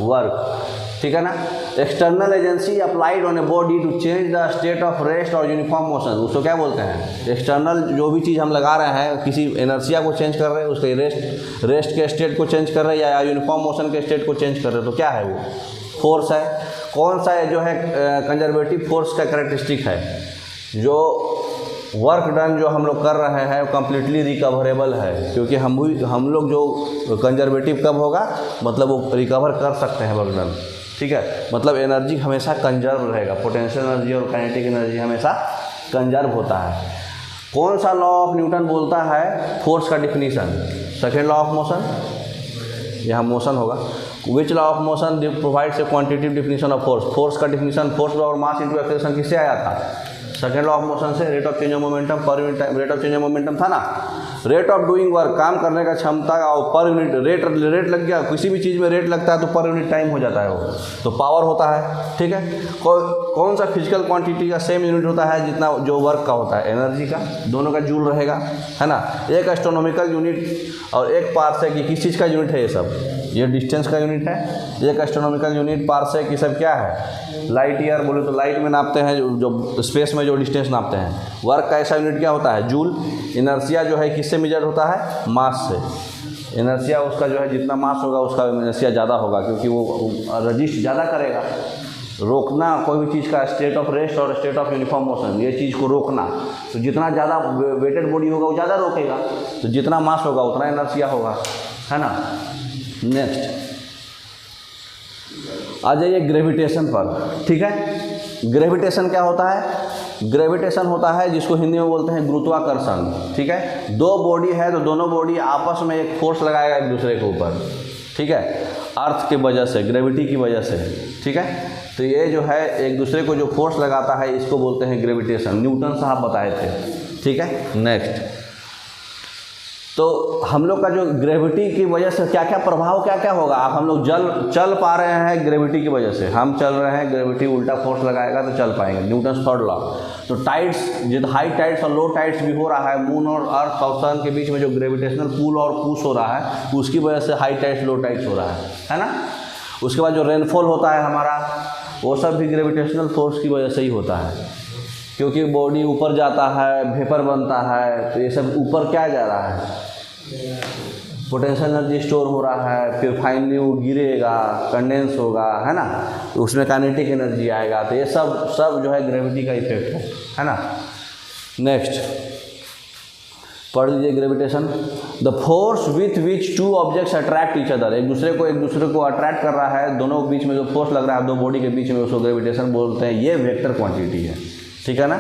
वर्क, ठीक है ना। External agency applied on a body to change the state of rest और यूनिफॉर्म मोशन, उसको क्या बोलते हैं, एक्सटर्नल जो भी चीज़ हम लगा रहे हैं, किसी एनर्जिया को चेंज कर रहे हैं, उसके रेस्ट के स्टेट को चेंज कर रहे हैं, या यूनिफॉर्म मोशन के स्टेट को चेंज कर रहे हैं, तो क्या है वो फोर्स है। कौन सा है जो है कंजर्वेटिव फोर्स का कैरेक्टरिस्टिक है, जो वर्क डन जो हम लोग कर रहे हैं वो कम्प्लीटली रिकवरेबल है, क्योंकि हम लोग जो कंजर्वेटिव कब होगा, मतलब वो रिकवर कर सकते हैं वर्क डन, ठीक है। मतलब एनर्जी हमेशा कंजर्व रहेगा, पोटेंशियल एनर्जी और काइनेटिक एनर्जी हमेशा कंजर्व होता है। कौन सा लॉ ऑफ न्यूटन बोलता है फोर्स का definition, second law of motion, यहाँ मोशन होगा। Which law of motion provides a quantitative definition of force, force का डिफिनीशन फोर्स और मास इनटू एक्सेलरेशन किससे आया था, सेकेंड लॉ ऑफ मोशन से, rate of change of momentum per unit time, rate of change of momentum था ना। रेट ऑफ डूइंग वर्क, काम करने का क्षमता और पर यूनिट रेट लग गया, किसी भी चीज़ में रेट लगता है तो पर यूनिट टाइम हो जाता है, वो तो पावर होता है, ठीक है। कौन सा फिजिकल क्वांटिटी का सेम यूनिट होता है जितना जो वर्क का होता है, एनर्जी का, दोनों का जूल रहेगा, है ना। एक एस्ट्रोनॉमिकल यूनिट और एक पार्सेक, ये किस चीज़ का यूनिट है, ये सब ये डिस्टेंस का यूनिट है। एक एस्ट्रोनॉमिकल यूनिट, पार्सेक, ये सब क्या है, लाइट ईयर बोले तो लाइट में नापते हैं, जो स्पेस में जो डिस्टेंस नापते हैं। वर्क का ऐसा यूनिट क्या होता है, जूल। इनर्शिया जो है किससे मेजर होता है, मास से। इनर्शिया उसका जो है जितना मास होगा उसका इनर्शिया ज़्यादा होगा, क्योंकि वो रजिस्ट ज़्यादा करेगा। रोकना कोई भी चीज़ का स्टेट ऑफ रेस्ट और स्टेट ऑफ यूनिफॉर्म मोशन, ये चीज़ को रोकना, तो जितना ज़्यादा वेटेड बॉडी होगा वो ज़्यादा रोकेगा, तो जितना मास होगा उतना इनर्शिया होगा, है ना। नेक्स्ट आ जाइए ग्रेविटेशन पर। ठीक है, ग्रेविटेशन क्या होता है? ग्रेविटेशन होता है जिसको हिंदी में बोलते हैं गुरुत्वाकर्षण। ठीक है, दो बॉडी है तो दोनों बॉडी आपस में एक फोर्स लगाएगा एक दूसरे के ऊपर। ठीक है, अर्थ की वजह से, ग्रेविटी की वजह से। ठीक है, तो ये जो है एक दूसरे को जो फोर्स लगाता है इसको बोलते हैं ग्रेविटेशन। न्यूटन साहब बताए थे। ठीक है, नेक्स्ट, तो हम लोग का जो ग्रेविटी की वजह से क्या क्या प्रभाव क्या क्या होगा? आप हम लोग चल पा रहे हैं ग्रेविटी की वजह से, हम चल रहे हैं, ग्रेविटी उल्टा फोर्स लगाएगा तो चल पाएंगे, न्यूटन थर्ड लॉ। तो टाइड्स, जितना हाई टाइड्स और लो टाइड्स भी हो रहा है, मून और अर्थ और सन के बीच में जो ग्रेविटेशनल पुल और पुश हो रहा है उसकी वजह से हाई टाइड्स लो टाइड्स हो रहा है ना। उसके बाद जो रेनफॉल होता है हमारा, वो सब भी ग्रेविटेशनल फोर्स की वजह से ही होता है, क्योंकि बॉडी ऊपर जाता है, वेपर बनता है, तो ये सब ऊपर क्या जा रहा है, पोटेंशियल एनर्जी स्टोर हो रहा है, फिर फाइनली वो गिरेगा, कंडेंस होगा, है ना, तो उसमें काइनेटिक एनर्जी आएगा। तो ये सब जो है ग्रेविटी का इफेक्ट है ना। नेक्स्ट पढ़ लीजिए gravitation. The force with which two objects attract each other, एक दूसरे को अट्रैक्ट कर रहा है, दोनों के बीच में जो फोर्स लग रहा है दो बॉडी के बीच में, उसको ग्रेविटेशन बोलते हैं। ये वेक्टर क्वांटिटी है। ठीक है ना।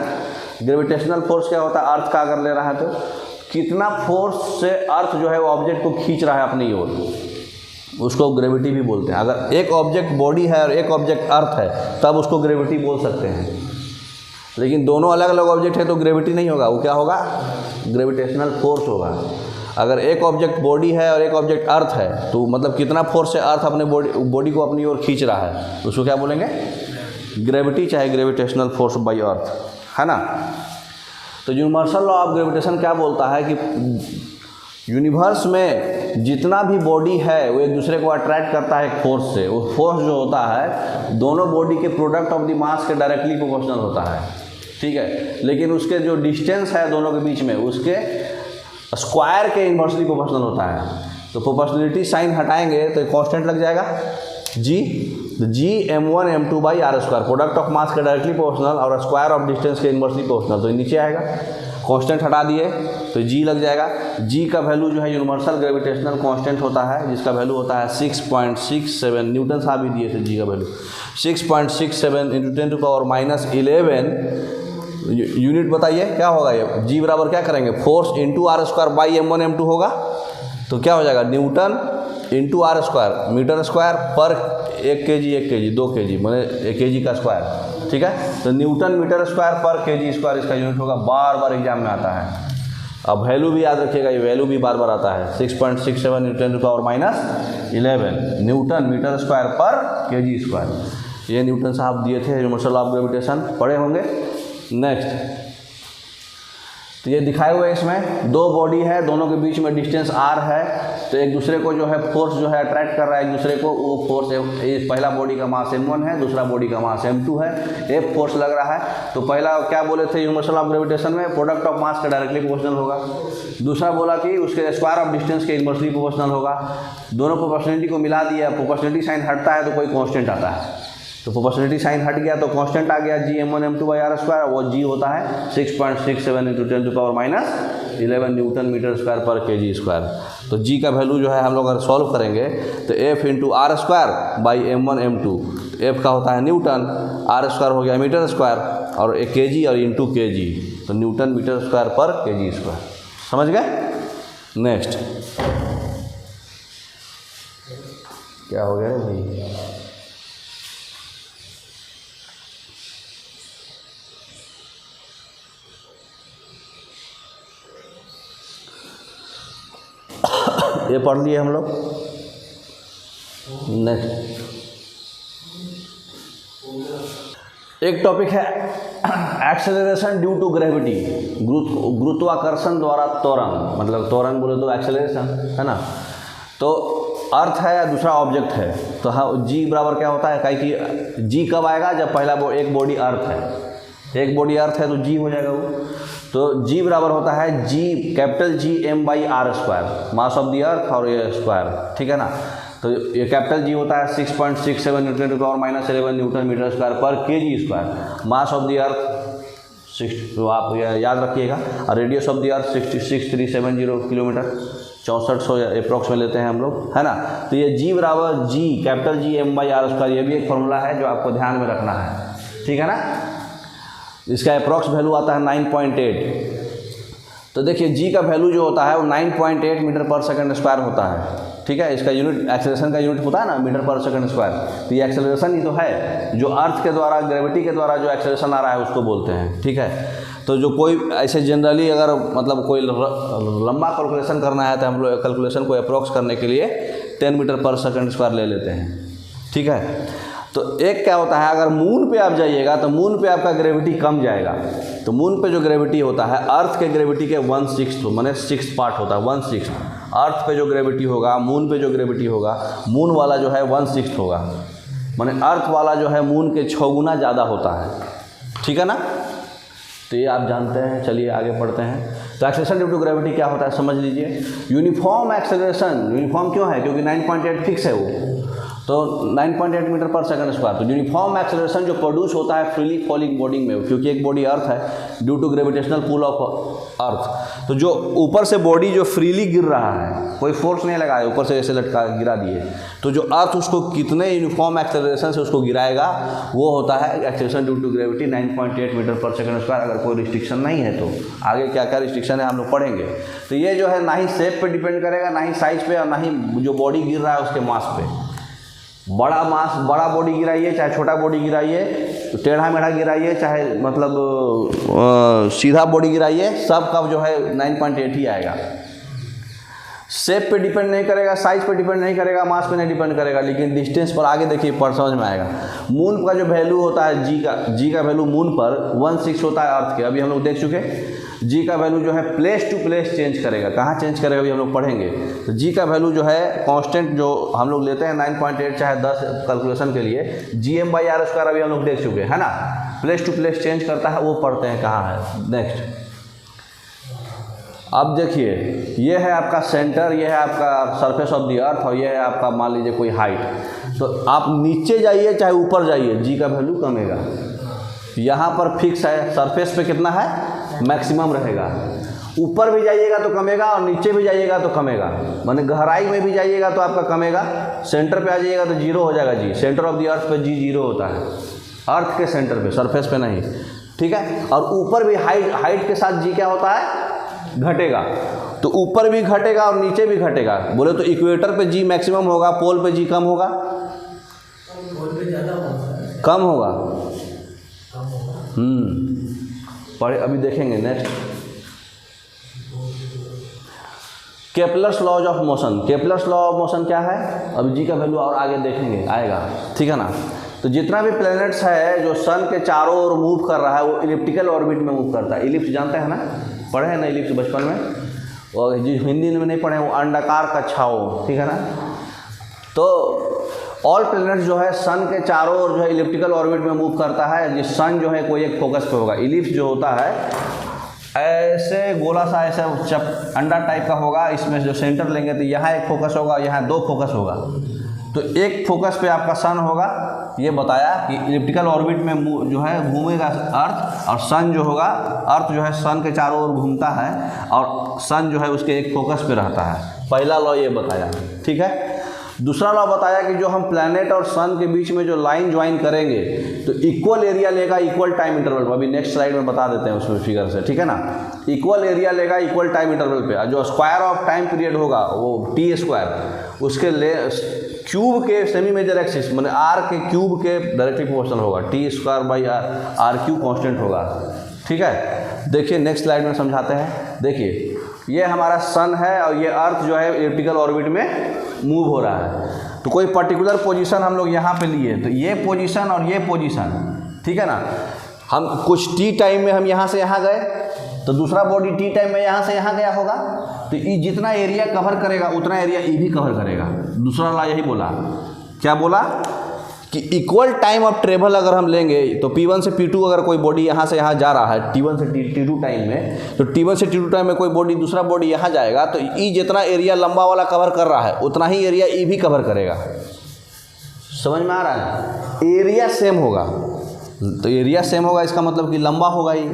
ग्रेविटेशनल फोर्स क्या होता है? अर्थ का अगर ले रहा है तो कितना फोर्स से अर्थ जो है वो ऑब्जेक्ट को खींच रहा है अपनी ओर, उसको ग्रेविटी भी बोलते हैं। अगर एक ऑब्जेक्ट बॉडी है और एक ऑब्जेक्ट अर्थ है तब उसको ग्रेविटी बोल सकते हैं, लेकिन दोनों अलग अलग ऑब्जेक्ट है तो ग्रेविटी नहीं होगा, वो क्या होगा? ग्रेविटेशनल फोर्स होगा। अगर एक ऑब्जेक्ट बॉडी है और एक ऑब्जेक्ट अर्थ है तो मतलब कितना फोर्स से अर्थ अपने बॉडी को अपनी ओर खींच रहा है, उसको क्या बोलेंगे? ग्रेविटी, चाहे ग्रेविटेशनल फोर्स बाय अर्थ, है ना। तो यूनिवर्सल लॉ ऑफ ग्रेविटेशन क्या बोलता है कि यूनिवर्स में जितना भी बॉडी है वो एक दूसरे को अट्रैक्ट करता है एक फोर्स से। वो फोर्स जो होता है दोनों बॉडी के प्रोडक्ट ऑफ द मास के डायरेक्टली प्रोपोर्शनल होता है। ठीक है, लेकिन उसके जो डिस्टेंस है दोनों के बीच में उसके स्क्वायर के इन्वर्सली प्रोपोर्शनल होता है। तो प्रोपोर्शनलिटी साइन हटाएंगे तो कांस्टेंट लग जाएगा जी, तो G m1 m2 by R square, product of mass के डायरेक्टली प्रोपोर्शनल और स्क्वायर ऑफ डिस्टेंस के इन्वर्सली प्रोपोर्शनल, तो नीचे आएगा। कांस्टेंट हटा दिए तो जी लग जाएगा। जी का वैल्यू जो है यूनिवर्सल ग्रेविटेशनल कांस्टेंट होता है जिसका वैल्यू होता है 6.67। न्यूटन साहब भी दिए थे जी का value 6.67 into 10 to power -11 unit. बताइए क्या होगा ये? जी बराबर क्या करेंगे? Force into R square by m1 m2 होगा, तो क्या हो जाएगा? Newton into R square, metre square पर 1 kg 2 kg मैंने 1 kg का स्क्वायर। ठीक है, तो न्यूटन मीटर स्क्वायर पर kg स्क्वायर इसका यूनिट होगा। बार बार एग्जाम में आता है। अब वैल्यू भी याद रखिएगा, ये वैल्यू भी बार बार आता है। 6.67 newton to power -11 newton metre square पर kg स्क्वायर। ये न्यूटन साहब दिए थे, यूनिवर्सल ऑफ ग्रेविटेशन पढ़े होंगे। नेक्स्ट, तो ये दिखाए हुए इसमें दो बॉडी है, दोनों के बीच में डिस्टेंस r है, तो एक दूसरे को जो है फोर्स जो है अट्रैक्ट कर रहा है एक दूसरे को। वो फोर्स पहला बॉडी का मास m1 है, दूसरा बॉडी का मास m2 है, एक फोर्स लग रहा है। तो पहला क्या बोले थे यूनिवर्सल ऑफ ग्रेविटेशन में? प्रोडक्ट ऑफ मास का डायरेक्टली प्रोपोर्शनल होगा। दूसरा बोला कि उसके स्क्वायर ऑफ डिस्टेंस के इन्वर्सली प्रोपोर्शनल होगा। दोनों प्रोपोर्शनलिटी को मिला दिया, प्रोपोर्शनलिटी साइन हटता है तो कोई कांस्टेंट आता है, तो प्रोपोर्शनलिटी साइन हट गया तो कांस्टेंट आ गया जी m1 m2 by R square. वो जी होता है 6.67 into 10 to power -11 newton metre square पर kg स्क्वायर। तो जी का वैल्यू जो है हम लोग अगर सॉल्व करेंगे तो f into R square by m1 m2, F का होता है न्यूटन, आर स्क्वायर हो गया मीटर स्क्वायर और एक kg और इंटू kg, तो न्यूटन मीटर स्क्वायर पर kg स्क्वायर। समझ गए? नेक्स्ट क्या हो गया भाई? ये पढ़ लिए हम लोग। नेक्स्ट एक टॉपिक है एक्सेलरेशन ड्यू टू ग्रेविटी, गुरुत्वाकर्षण द्वारा त्वरण। मतलब त्वरण बोले तो एक्सेलरेशन, है ना। तो अर्थ है या दूसरा ऑब्जेक्ट है, तो हाँ जी बराबर क्या होता है? काहे कि जी कब आएगा? जब पहला एक बॉडी अर्थ है, एक बॉडी अर्थ है तो जी हो जाएगा वो। तो जी बराबर होता है G, capital G m by R square, mass of the earth और ये स्क्वायर। ठीक है ना। तो ये कैपिटल जी होता है 6.67 newton to power -11 newton metre square पर kg square. Mass of the earth 6, तो आप याद रखिएगा। और radius of the earth 66370 kilometre. 6400 approx में लेते हैं हम लोग, है ना। तो ये G बराबर G कैपिटल G m/r², ये भी एक फॉर्मूला है जो आपको ध्यान में रखना है, ठीक है ना। इसका अप्रॉक्स वैल्यू आता है 9.8। तो देखिए G का वैल्यू जो होता है वो 9.8 मीटर पर सेकंड स्क्वायर होता है, ठीक है। इसका यूनिट एक्सेलरेशन का यूनिट होता है ना मीटर पर सेकंड स्क्वायर। तो ये एक्सेलरेशन ही तो है जो अर्थ के द्वारा, ग्रेविटी के द्वारा जो एक्सेलरेशन आ रहा है उसको बोलते हैं, ठीक है। तो जो कोई ऐसे जनरली अगर मतलब कोई लंबा कैलकुलेशन करना है तो हम लोग कैलकुलेशन को अप्रॉक्स करने के लिए 10 मीटर पर सेकंड स्क्वायर ले लेते हैं, ठीक है। तो एक क्या होता है, अगर मून पे आप जाइएगा तो मून पे आपका ग्रेविटी कम जाएगा। तो मून पे जो ग्रेविटी होता है अर्थ के ग्रेविटी के 1/6 माने 6 पार्ट होता है, 1/6। अर्थ पे जो ग्रेविटी होगा, मून पे जो ग्रेविटी होगा, मून वाला जो है 1/6 होगा, माने अर्थ वाला जो है मून के 6 गुना ज़्यादा होता है, ठीक है ना। तो ये आप जानते हैं। चलिए आगे बढ़ते हैं। तो एक्सेलरेशन ड्यू टू ग्रेविटी क्या होता है समझ लीजिए। यूनिफॉर्म एक्सेलरेशन, यूनिफॉर्म क्यों है, क्योंकि 9.8 फिक्स है वो, तो 9.8 मीटर पर सेकंड स्क्वायर। तो यूनिफॉर्म एक्सेलरेशन जो प्रोड्यूस होता है फ्रीली फॉलिंग बॉडी में, क्योंकि एक बॉडी अर्थ है due to gravitational pull of Earth. तो जो ऊपर से बॉडी जो फ्रीली गिर रहा है, कोई फोर्स नहीं लगा है, ऊपर से ऐसे लटका गिरा दिए, तो जो अर्थ उसको कितने यूनिफॉर्म एक्सेलरेशन से उसको गिराएगा वो होता है acceleration due to gravity 9.8 metre पर सेकंड स्क्वायर। अगर कोई रिस्ट्रिक्शन नहीं है तो आगे क्या क्या रिस्ट्रिक्शन है हम लोग पढ़ेंगे। तो ये जो है ना ही शेप पे डिपेंड करेगा, ना ही साइज पे, और ना ही जो बॉडी गिर रहा है उसके मास पे। बड़ा मास, बड़ा बॉडी गिराइए चाहे छोटा बॉडी गिराइए, टेढ़ा मेढ़ा गिराइए चाहे मतलब सीधा बॉडी गिराइए, सब का जो है 9.8 ही आएगा। शेप पे डिपेंड नहीं करेगा, साइज पे डिपेंड नहीं करेगा, मास पे नहीं डिपेंड करेगा, लेकिन डिस्टेंस पर आगे देखिए पर समझ में आएगा। मून का जो वैल्यू होता है जी का वैल्यू मून पर 1/6 होता है अर्थ के, अभी हम लोग देख चुके। जी का वैल्यू जो है प्लेस टू प्लेस चेंज करेगा, कहाँ चेंज करेगा अभी हम लोग पढ़ेंगे। तो जी का वैल्यू जो है कांस्टेंट जो हम लोग लेते हैं 9.8 चाहे 10 कैलकुलेशन के लिए Gm/r² अभी हम लोग देख चुके हैं ना। प्लेस टू प्लेस चेंज करता है, वो पढ़ते हैं कहाँ है नेक्स्ट। अब देखिए ये है आपका सेंटर, ये है आपका सरफेस ऑफ द अर्थ, और ये है आपका मान लीजिए कोई हाइट। तो आप नीचे जाइए चाहे ऊपर जाइए जी का वैल्यू कमेगा। यहाँ पर फिक्स है, सरफेस पे कितना है मैक्सिमम रहेगा। ऊपर भी जाइएगा तो कमेगा और नीचे भी जाइएगा तो कमेगा, माने गहराई में भी जाइएगा तो आपका कमेगा। सेंटर पे आ जाइएगा तो 0 हो जाएगा जी। सेंटर ऑफ द अर्थ पे जी 0 होता है, अर्थ के सेंटर पे, सरफेस पे नहीं, ठीक है। और ऊपर भी हाइट के साथ जी क्या होता है घटेगा। तो ऊपर भी घटेगा और नीचे भी घटेगा। बोले तो इक्वेटर पे जी मैक्सिमम होगा, पोल पे जी कम होगा, कम होगा। पढ़े अभी देखेंगे next. Kepler's laws of motion. Kepler's law of motion क्या है, अभी जी का वैल्यू और आगे देखेंगे आएगा, ठीक है ना। तो जितना भी प्लैनेट्स है जो सन के चारों ओर मूव कर रहा है वो इलिप्टिकल ऑर्बिट में मूव करता है। इलिप्स जानते हैं ना, पढ़े हैं ना इलिप्स बचपन में, और जो हिंदी में नहीं पढ़े वो अंडाकार कक्षाओं, ठीक है ना। तो ऑल प्लैनेट्स जो है सन के चारों ओर जो है इलिप्टिकल ऑर्बिट में मूव करता है। जिस सन जो है कोई एक फोकस पे होगा। इलिप्स जो होता है ऐसे गोला सा ऐसा अंडा टाइप का होगा, इसमें जो सेंटर लेंगे तो यहाँ एक फोकस होगा, यहाँ 2 फोकस होगा। तो एक फोकस पे आपका सन होगा, ये बताया कि इलिप्टिकल ऑर्बिट में जो है घूमेगा अर्थ, और सन जो होगा, अर्थ जो है सन के चारों ओर घूमता है और सन जो है उसके एक फोकस पे रहता है। पहला लॉ ये बताया, ठीक है। दूसरा लॉ बताया कि जो हम प्लैनेट और सन के बीच में जो लाइन ज्वाइन करेंगे तो इक्वल एरिया लेगा इक्वल टाइम इंटरवल पर। अभी नेक्स्ट स्लाइड में बता देते हैं उसमें फिगर से, ठीक है ना। इक्वल एरिया लेगा इक्वल टाइम इंटरवल पे, जो स्क्वायर ऑफ टाइम पीरियड होगा वो t², उसके क्यूब के सेमी मेजर एक्सिस माने r के क्यूब के डायरेक्टली प्रोपोर्शनल होगा। t²/r³ कांस्टेंट होगा, ठीक है। देखिए नेक्स्ट स्लाइड में समझाते हैं। देखिए ये हमारा सन है और ये अर्थ जो है इलिप्टिकल ऑर्बिट में मूव हो रहा है। तो कोई पर्टिकुलर पोजीशन हम लोग यहाँ पे लिए, तो ये पोजीशन और ये पोजीशन, ठीक है ना। हम कुछ t टाइम में हम यहाँ से यहाँ गए तो दूसरा बॉडी t टाइम में यहाँ से यहाँ गया होगा, तो ये जितना एरिया कवर करेगा उतना एरिया ये भी कवर करेगा। दूसरा लॉ यही बोला, क्या बोला कि इक्वल टाइम ऑफ ट्रेवल अगर हम लेंगे तो P1 से P2 अगर कोई बॉडी यहाँ से यहाँ जा रहा है T1 से T2 टाइम में, तो T1 से T2 टाइम में कोई बॉडी दूसरा बॉडी यहाँ जाएगा तो E जितना एरिया लंबा वाला कवर कर रहा है उतना ही एरिया E भी कवर करेगा। समझ में आ रहा है, एरिया सेम होगा। तो एरिया सेम होगा इसका मतलब कि लंबा होगा ही,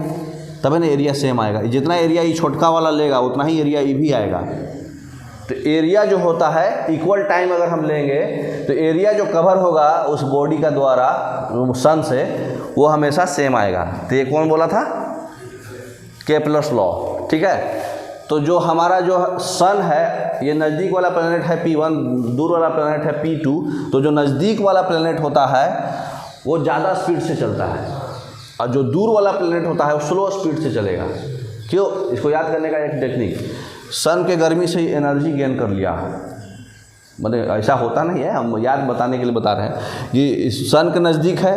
तभी ना एरिया सेम आएगा। जितना एरिया E छोटका वाला लेगा उतना ही एरिया E भी आएगा। तो एरिया जो होता है इक्वल टाइम अगर हम लेंगे तो एरिया जो कवर होगा उस बॉडी का द्वारा सन से वो हमेशा सेम आएगा। तो ये कौन बोला था? Kepler's law. ठीक है, तो जो हमारा जो सन है ये नज़दीक वाला प्लैनेट है P1, दूर वाला प्लैनेट है P2। तो जो नज़दीक वाला प्लैनेट होता है वो ज़्यादा स्पीड से चलता है और जो दूर वाला प्लैनेट होता है वो स्लो स्पीड से चलेगा। क्यों? इसको याद करने का एक टेक्निक, सन के गर्मी से ही एनर्जी गेन कर लिया, मतलब ऐसा होता नहीं है, हम याद बताने के लिए बता रहे हैं कि सन के नज़दीक है,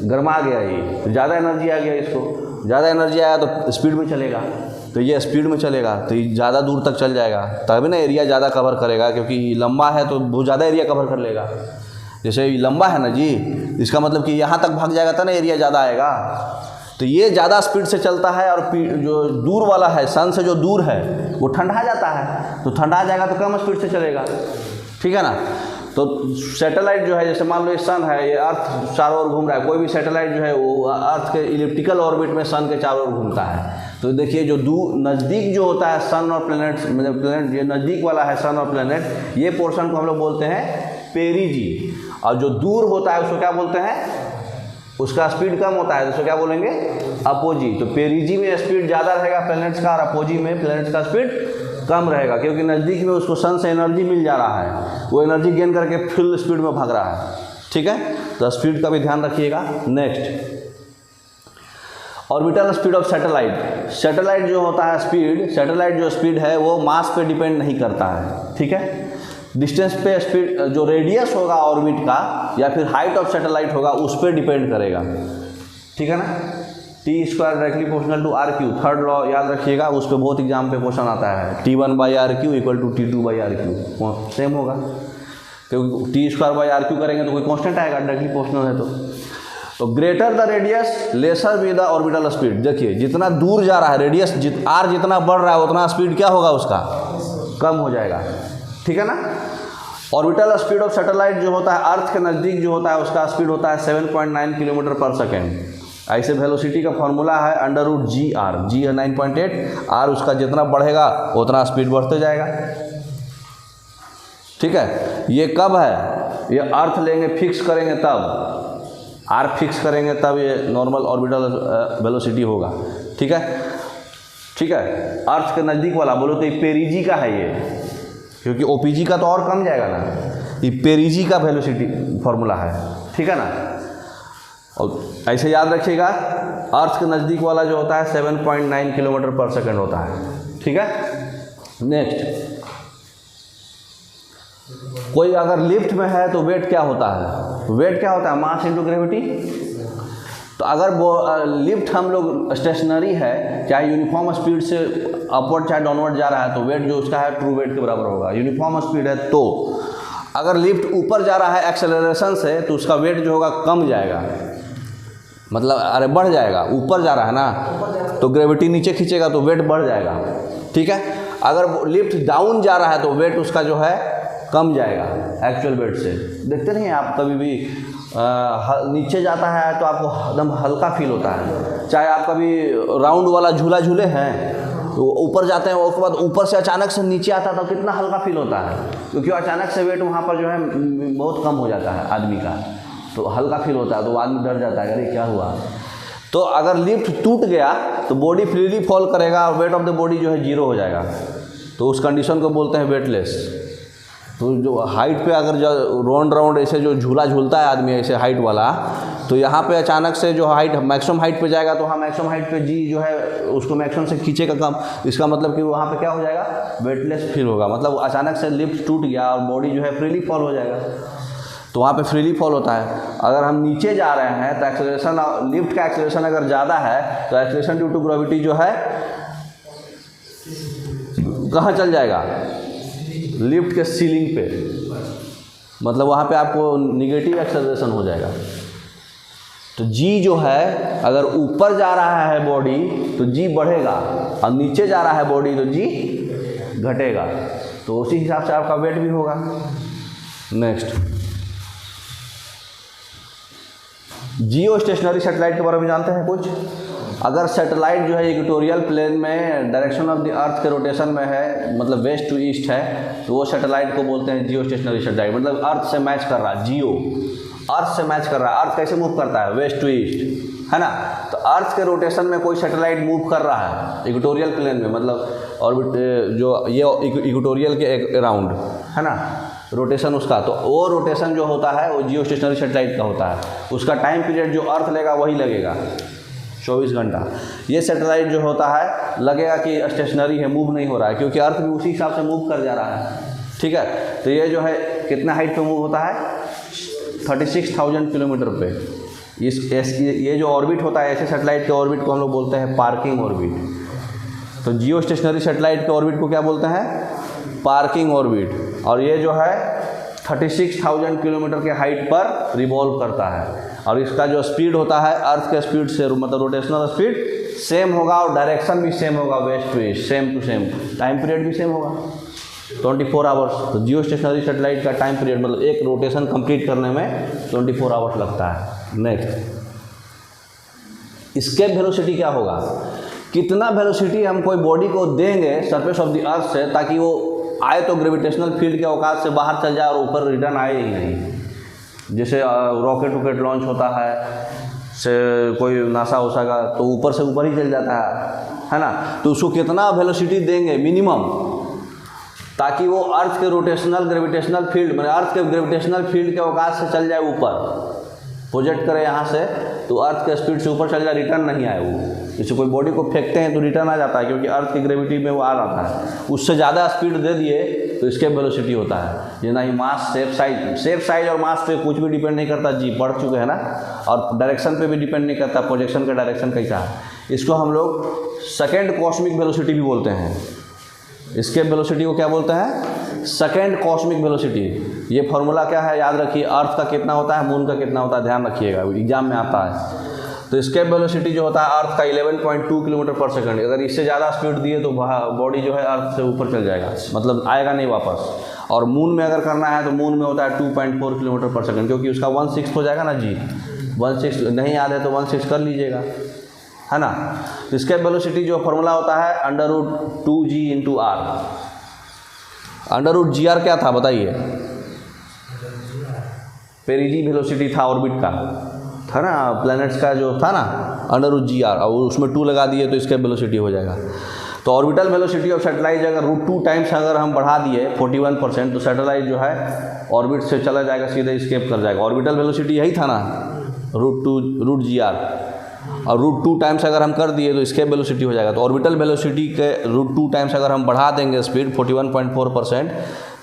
गर्मा गया ये, तो ज़्यादा एनर्जी आ गया, इसको ज़्यादा एनर्जी आया तो स्पीड में चलेगा, तो ये स्पीड में चलेगा तो ये ज़्यादा दूर तक चल जाएगा, तभी ना एरिया ज़्यादा कवर करेगा, क्योंकि लंबा है तो बहुत ज़्यादा एरिया कवर कर लेगा। जैसे लंबा है ना जी, इसका मतलब कि यहाँ तक भाग जाएगा तो ना एरिया ज़्यादा आएगा। तो ये ज़्यादा स्पीड से चलता है और जो दूर वाला है, सन से जो दूर है वो ठंडा जाता है, तो ठंडा जाएगा तो कम स्पीड से चलेगा। ठीक है ना। तो सैटेलाइट जो है, जैसे मान लो ये सन है, ये अर्थ चारों ओर घूम रहा है, कोई भी सैटेलाइट जो है वो अर्थ के इलिप्टिकल ऑर्बिट में सन के चारों ओर घूमता है। तो देखिए जो नज़दीक जो होता है सन और प्लैनेट, मतलब प्लैनेट ये नज़दीक वाला है सन और प्लैनेट, ये पोर्शन को हम लोग बोलते हैं पेरिजी, और जो दूर होता है उसको क्या बोलते हैं? उसका स्पीड कम होता है तो उसको क्या बोलेंगे? अपोजी। तो पेरिजी में स्पीड ज़्यादा रहेगा प्लैनेट्स का, और अपोजी में प्लैनेट्स का स्पीड कम रहेगा, क्योंकि नज़दीक में उसको सन से एनर्जी मिल जा रहा है, वो एनर्जी गेन करके फुल स्पीड में भाग रहा है। ठीक है, तो स्पीड का भी ध्यान रखिएगा। Next, orbital speed of satellite. Satellite जो होता है स्पीड, सैटेलाइट जो स्पीड है वो मास पे डिपेंड नहीं करता है। ठीक है, डिस्टेंस पे स्पीड, जो रेडियस होगा ऑर्बिट का या फिर हाइट ऑफ सैटेलाइट होगा उस पर डिपेंड करेगा। ठीक है ना। T² directly proportional to RQ, third law याद रखिएगा, उस पर बहुत एग्जाम पे क्वेश्चन आता है। T1/RQ equal to T2/RQ same होगा, क्योंकि T²/RQ करेंगे तो कोई कांस्टेंट आएगा, डायरेक्टली प्रोपोर्शनल है तो greater the radius lesser be the orbital speed. देखिए जितना दूर जा रहा है रेडियस, R जितना बढ़ रहा है उतना स्पीड क्या होगा उसका? कम हो जाएगा। ठीक है ना। ऑर्बिटल स्पीड ऑफ सैटेलाइट जो होता है अर्थ के नज़दीक जो होता है उसका स्पीड होता है 7.9 किलोमीटर पर सेकेंड। ऐसे वेलोसिटी का फॉर्मूला है √GR, G है 9.8, R उसका जितना बढ़ेगा उतना स्पीड बढ़ते जाएगा। ठीक है, ये कब है? ये अर्थ लेंगे फिक्स करेंगे तब, R फिक्स करेंगे तब ये नॉर्मल ऑर्बिटल वेलोसिटी होगा। ठीक है, ठीक है। अर्थ के नज़दीक वाला बोलो तो ये पेरिजी का है ये, क्योंकि OPG का तो और कम जाएगा ना, ये पेरिजी का वेलोसिटी फॉर्मूला है। ठीक है ना। और ऐसे याद रखिएगा, अर्थ के नज़दीक वाला जो होता है 7.9 किलोमीटर पर सेकेंड होता है। ठीक है। नेक्स्ट, कोई अगर लिफ्ट में है तो वेट क्या होता है? वेट क्या होता है? Mass into gravity. तो अगर वो लिफ्ट हम लोग स्टेशनरी है, चाहे यूनिफॉर्म स्पीड से अपवर्ड चाहे डाउनवर्ड जा रहा है, तो वेट जो उसका है ट्रू वेट के बराबर होगा। यूनिफॉर्म स्पीड है तो अगर लिफ्ट ऊपर जा रहा है एक्सेलरेशन से तो उसका वेट जो होगा कम जाएगा, मतलब अरे बढ़ जाएगा, ऊपर जा रहा है ना तो ग्रेविटी नीचे खींचेगा तो वेट बढ़ जाएगा। ठीक है। अगर लिफ्ट डाउन जा रहा है तो वेट उसका जो है कम जाएगा एक्चुअल वेट से। देखते नहीं आप कभी भी नीचे जाता है तो आपको एकदम हल्का फील होता है, चाहे आप कभी राउंड वाला झूला झूले हैं तो ऊपर जाते हैं, उसके बाद ऊपर से अचानक से नीचे आता है तो कितना हल्का फील होता है, क्योंकि अचानक से वेट वहाँ पर जो है बहुत कम हो जाता है आदमी का, तो हल्का फील होता है, तो आदमी डर जाता है, अरे क्या हुआ। तो अगर लिफ्ट टूट गया तो बॉडी फ्रीली फॉल करेगा और वेट ऑफ द बॉडी जो है 0 हो जाएगा, तो उस कंडीशन को बोलते हैं वेटलेस। तो जो हाइट पे अगर जो राउंड ऐसे जो झूला झूलता है आदमी ऐसे हाइट वाला, तो यहाँ पे अचानक से जो हाइट मैक्सिमम हाइट पे जाएगा तो हम मैक्सिमम हाइट पे जी जो है उसको मैक्सिमम से खींचेगा कम, इसका मतलब कि वहाँ पे क्या हो जाएगा? वेटलेस फील होगा, मतलब अचानक से लिफ्ट टूट गया और बॉडी जो है फ्रीली फॉल हो जाएगा, तो वहाँ पे फ्रीली फॉल होता है। अगर हम नीचे जा रहे हैं तो एक्सेलरेशन, लिफ्ट का एक्सेलरेशन अगर ज़्यादा है तो एक्सेलरेशन ड्यू टू ग्रेविटी जो है कहाँ चल जाएगा? लिफ्ट के सीलिंग पे, मतलब वहाँ पे आपको निगेटिव एक्सेलरेशन हो जाएगा। तो जी जो है अगर ऊपर जा रहा है बॉडी तो जी बढ़ेगा और नीचे जा रहा है बॉडी तो जी घटेगा, तो उसी हिसाब से आपका वेट भी होगा। नेक्स्ट, जियो स्टेशनरी सैटेलाइट के बारे में जानते हैं कुछ? अगर सैटेलाइट जो है इक्वेटोरियल प्लेन में डायरेक्शन ऑफ द अर्थ के रोटेशन में है, मतलब वेस्ट टू ईस्ट है, तो वो सैटेलाइट को बोलते हैं जियो स्टेशनरी सैटेलाइट। मतलब अर्थ से मैच कर रहा है, जियो अर्थ से मैच कर रहा है। अर्थ कैसे मूव करता है? वेस्ट टू ईस्ट, है ना। तो अर्थ के रोटेशन में कोई सैटेलाइट मूव कर रहा है इक्वेटोरियल प्लेन में, मतलब ऑर्बिट जो ये इक्वेटोरियल के अराउंड, है ना, रोटेशन उसका। तो वो रोटेशन जो होता है वो जियो स्टेशनरी सैटेलाइट का होता है। उसका टाइम पीरियड जो अर्थ लेगा वही लगेगा 24 घंटा। ये सैटेलाइट जो होता है लगेगा कि स्टेशनरी है, मूव नहीं हो रहा है, क्योंकि अर्थ भी उसी हिसाब से मूव कर जा रहा है, ठीक है। तो ये जो है कितना हाइट पे मूव होता है? 36,000 किलोमीटर पे। ये जो ऑर्बिट होता है, ऐसे सैटेलाइट के ऑर्बिट को हम लोग बोलते हैं पार्किंग ऑर्बिट। तो जियो स्टेशनरी सैटेलाइट के ऑर्बिट को क्या बोलते हैं? Parking orbit. और ये जो है 36,000 किलोमीटर के हाइट पर रिवॉल्व करता है। और इसका जो स्पीड होता है अर्थ के स्पीड से, मतलब रोटेशनल स्पीड सेम होगा और डायरेक्शन भी सेम होगा, west to east, same to same. Time period भी सेम होगा 24 आवर्स। तो जियो स्टेशनरी सैटेलाइट का टाइम पीरियड मतलब एक रोटेशन कंप्लीट करने में 24 आवर्स लगता है। नेक्स्ट, एस्केप वेलोसिटी क्या होगा? कितना वेलोसिटी हम कोई बॉडी को देंगे सरफेस ऑफ द अर्थ से ताकि वो आए तो ग्रेविटेशनल फील्ड के औकात से बाहर चल जाए और ऊपर रिटर्न आए ही नहीं। जैसे रॉकेट वॉकेट लॉन्च होता है से कोई नासा उसा का, तो ऊपर से ऊपर ही चल जाता है ना। तो उसको कितना वेलोसिटी देंगे मिनिमम ताकि वो अर्थ के रोटेशनल ग्रेविटेशनल फील्ड, मतलब अर्थ के ग्रेविटेशनल फील्ड के औकात से चल जाए ऊपर, प्रोजेक्ट करे यहाँ से तो अर्थ के स्पीड से ऊपर चल जाए, रिटर्न नहीं आए वो। जैसे कोई बॉडी को फेंकते हैं तो रिटर्न आ जाता है क्योंकि अर्थ की ग्रेविटी में वो आ रहा है। उससे ज़्यादा स्पीड दे दिए तो एस्केप वेलोसिटी होता है। ये ना ही मास, सेफ साइज और मास पे कुछ भी डिपेंड नहीं करता, जी पढ़ चुके हैं ना। और डायरेक्शन पे भी डिपेंड नहीं करता, प्रोजेक्शन का डायरेक्शन कैसा है। इसको हम लोग सेकेंड कॉस्मिक वेलोसिटी भी बोलते हैं। एस्केप वेलोसिटी को क्या बोलते हैं? Second cosmic velocity. ये फार्मूला क्या है याद रखिए, अर्थ का कितना होता है, मून का कितना होता है, ध्यान रखिएगा, एग्जाम में आता है। तो एस्केप वेलोसिटी जो होता है अर्थ का 11.2 किलोमीटर पर सेकंड। अगर इससे ज़्यादा स्पीड दिए तो बॉडी जो है अर्थ से ऊपर चल जाएगा, मतलब आएगा नहीं वापस। और मून में अगर करना है तो मून में होता है 2.4 किलोमीटर पर सेकंड, क्योंकि उसका 1/6 हो जाएगा ना जी। 1/6 नहीं याद है तो 1/6 कर लीजिएगा, है ना। तो एस्केप वेलोसिटी जो फार्मूला होता है √2g × r। √gr क्या था बताइए? पेरिजी वेलोसिटी था ऑर्बिट का, था ना, प्लैनेट्स का जो था ना, √gr, और उसमें 2 लगा दिए तो एस्केप वेलोसिटी हो जाएगा। तो ऑर्बिटल वेलोसिटी ऑफ सैटेलाइट अगर √2 टाइम्स अगर हम बढ़ा दिए 41%, तो सैटेलाइट जो है ऑर्बिट से चला जाएगा, सीधे एस्केप कर जाएगा। ऑर्बिटल वेलोसिटी यही था ना, √gr, और √2 टाइम्स अगर हम कर दिए तो एस्केप वेलोसिटी हो जाएगा। तो ऑर्बिटल वेलोसिटी के √2 टाइम्स अगर हम बढ़ा देंगे स्पीड 41.4%,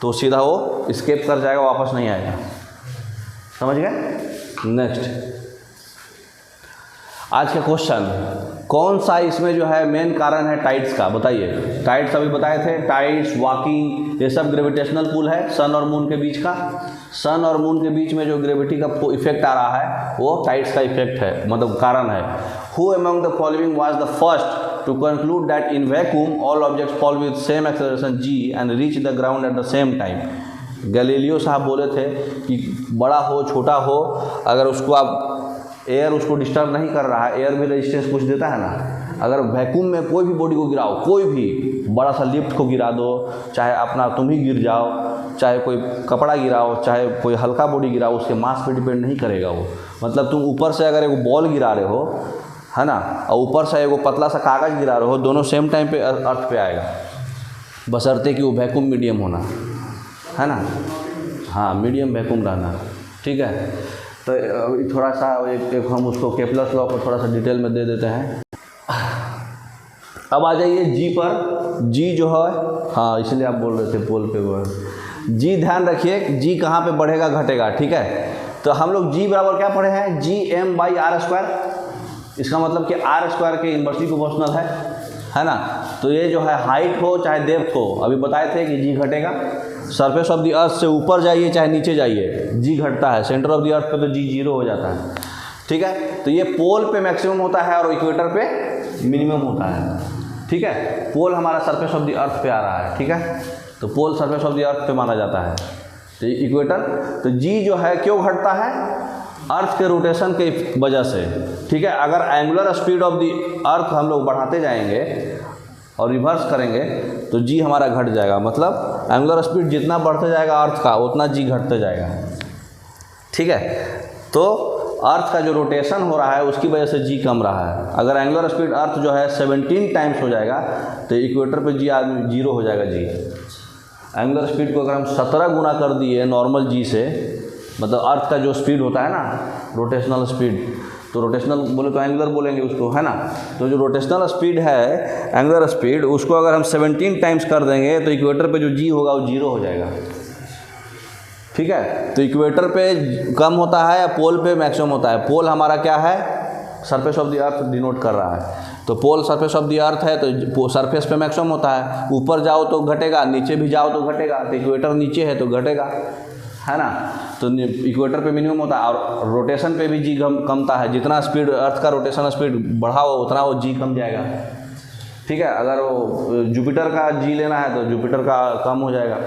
तो सीधा वो एस्केप कर जाएगा, वापस नहीं आएगा। समझ गए? नेक्स्ट, आज का क्वेश्चन, कौन सा इसमें जो है मेन कारण है टाइड्स का? बताइए। टाइड्स अभी बताए थे, टाइड्स, वॉकिंग, ये सब ग्रेविटेशनल पुल है सन और मून के बीच का। सन और मून के बीच में जो ग्रेविटी का इफेक्ट आ रहा है वो टाइड्स का इफेक्ट है, मतलब कारण है। Who among the following was the first to conclude that in vacuum all objects fall with same acceleration g and reach the ground at the same time? Galileo साहब बोले थे कि बड़ा हो छोटा हो, अगर उसको आप एयर उसको डिस्टर्ब नहीं कर रहा है, एयर भी रेजिस्टेंस कुछ देता है ना। अगर वैक्यूम में कोई भी बॉडी को गिराओ, कोई भी बड़ा सा लिफ्ट को गिरा दो, चाहे अपना तुम ही गिर जाओ, चाहे कोई कपड़ा गिराओ, चाहे कोई हल्का बॉडी गिराओ, उसके मास पे डिपेंड नहीं करेगा वो। मतलब तुम ऊपर से अगर एक बॉल गिरा रहे हो, है ना, और ऊपर से एक पतला सा कागज़ गिरा रहे हो, दोनों सेम टाइम पे अर्थ पे आएगा, बशर्ते कि वो वैक्यूम मीडियम होना, है ना। हाँ, मीडियम वैक्यूम रहना, ठीक है। तो थोड़ा सा एक हम उसको केपलर्स लॉ को थोड़ा सा डिटेल में दे देते हैं। अब आ जाइए जी पर। जी जो है, हाँ इसलिए आप बोल रहे थे पोल पे वो है जी। ध्यान रखिए जी कहाँ पे बढ़ेगा घटेगा, ठीक है। तो हम लोग जी बराबर क्या पढ़े हैं? gm/r²। इसका मतलब कि r² के इन्वर्सली प्रोपोर्शनल है ना। तो ये जो है हाइट हो चाहे डेप्थ हो, अभी बताए थे कि जी घटेगा। सरफेस ऑफ द अर्थ से ऊपर जाइए चाहे नीचे जाइए, जी घटता है। सेंटर ऑफ द अर्थ पे तो जी 0 हो जाता है, ठीक है। तो ये पोल पे मैक्सिमम होता है और इक्वेटर पे मिनिमम होता है, ठीक है। पोल हमारा सरफेस ऑफ द अर्थ पे आ रहा है, ठीक है। तो पोल सरफेस ऑफ द अर्थ पे माना जाता है। तो इक्वेटर, तो जी जो है क्यों घटता है? अर्थ के रोटेशन के वजह से, ठीक है। अगर एंगुलर स्पीड ऑफ द अर्थ हम लोग बढ़ाते जाएंगे और रिवर्स करेंगे तो जी हमारा घट जाएगा, मतलब एंगुलर स्पीड जितना बढ़ते जाएगा अर्थ का उतना जी घटते जाएगा, ठीक है। तो अर्थ का जो रोटेशन हो रहा है उसकी वजह से जी कम रहा है। अगर एंगुलर स्पीड अर्थ जो है 17 टाइम्स हो जाएगा तो इक्वेटर पे जी आदमी 0 हो जाएगा जी। एंगुलर स्पीड को अगर हम 17 गुना कर दिए नॉर्मल जी से, मतलब अर्थ का जो स्पीड होता है ना रोटेशनल स्पीड, तो रोटेशनल बोले तो एंगुलर बोलेंगे उसको, है ना। तो जो रोटेशनल स्पीड है एंगुलर स्पीड, उसको अगर हम 17 टाइम्स कर देंगे तो इक्वेटर पे जो जी होगा वो 0 हो जाएगा, ठीक है। तो इक्वेटर पे कम होता है या पोल पे मैक्सिमम होता है? पोल हमारा क्या है? Surface of the earth denote कर रहा है, तो पोल सरफेस ऑफ द अर्थ है तो सरफेस पे मैक्सिमम होता है। ऊपर जाओ तो घटेगा, नीचे भी जाओ तो घटेगा, तो इक्वेटर नीचे है तो घटेगा, है ना। तो इक्वेटर पे मिनिमम होता है और रोटेशन पे भी जी कमता है। जितना स्पीड अर्थ का रोटेशन स्पीड बढ़ाओ उतना वो जी कम जाएगा, ठीक है। अगर वो जुपिटर का जी लेना है तो जुपिटर का कम हो जाएगा,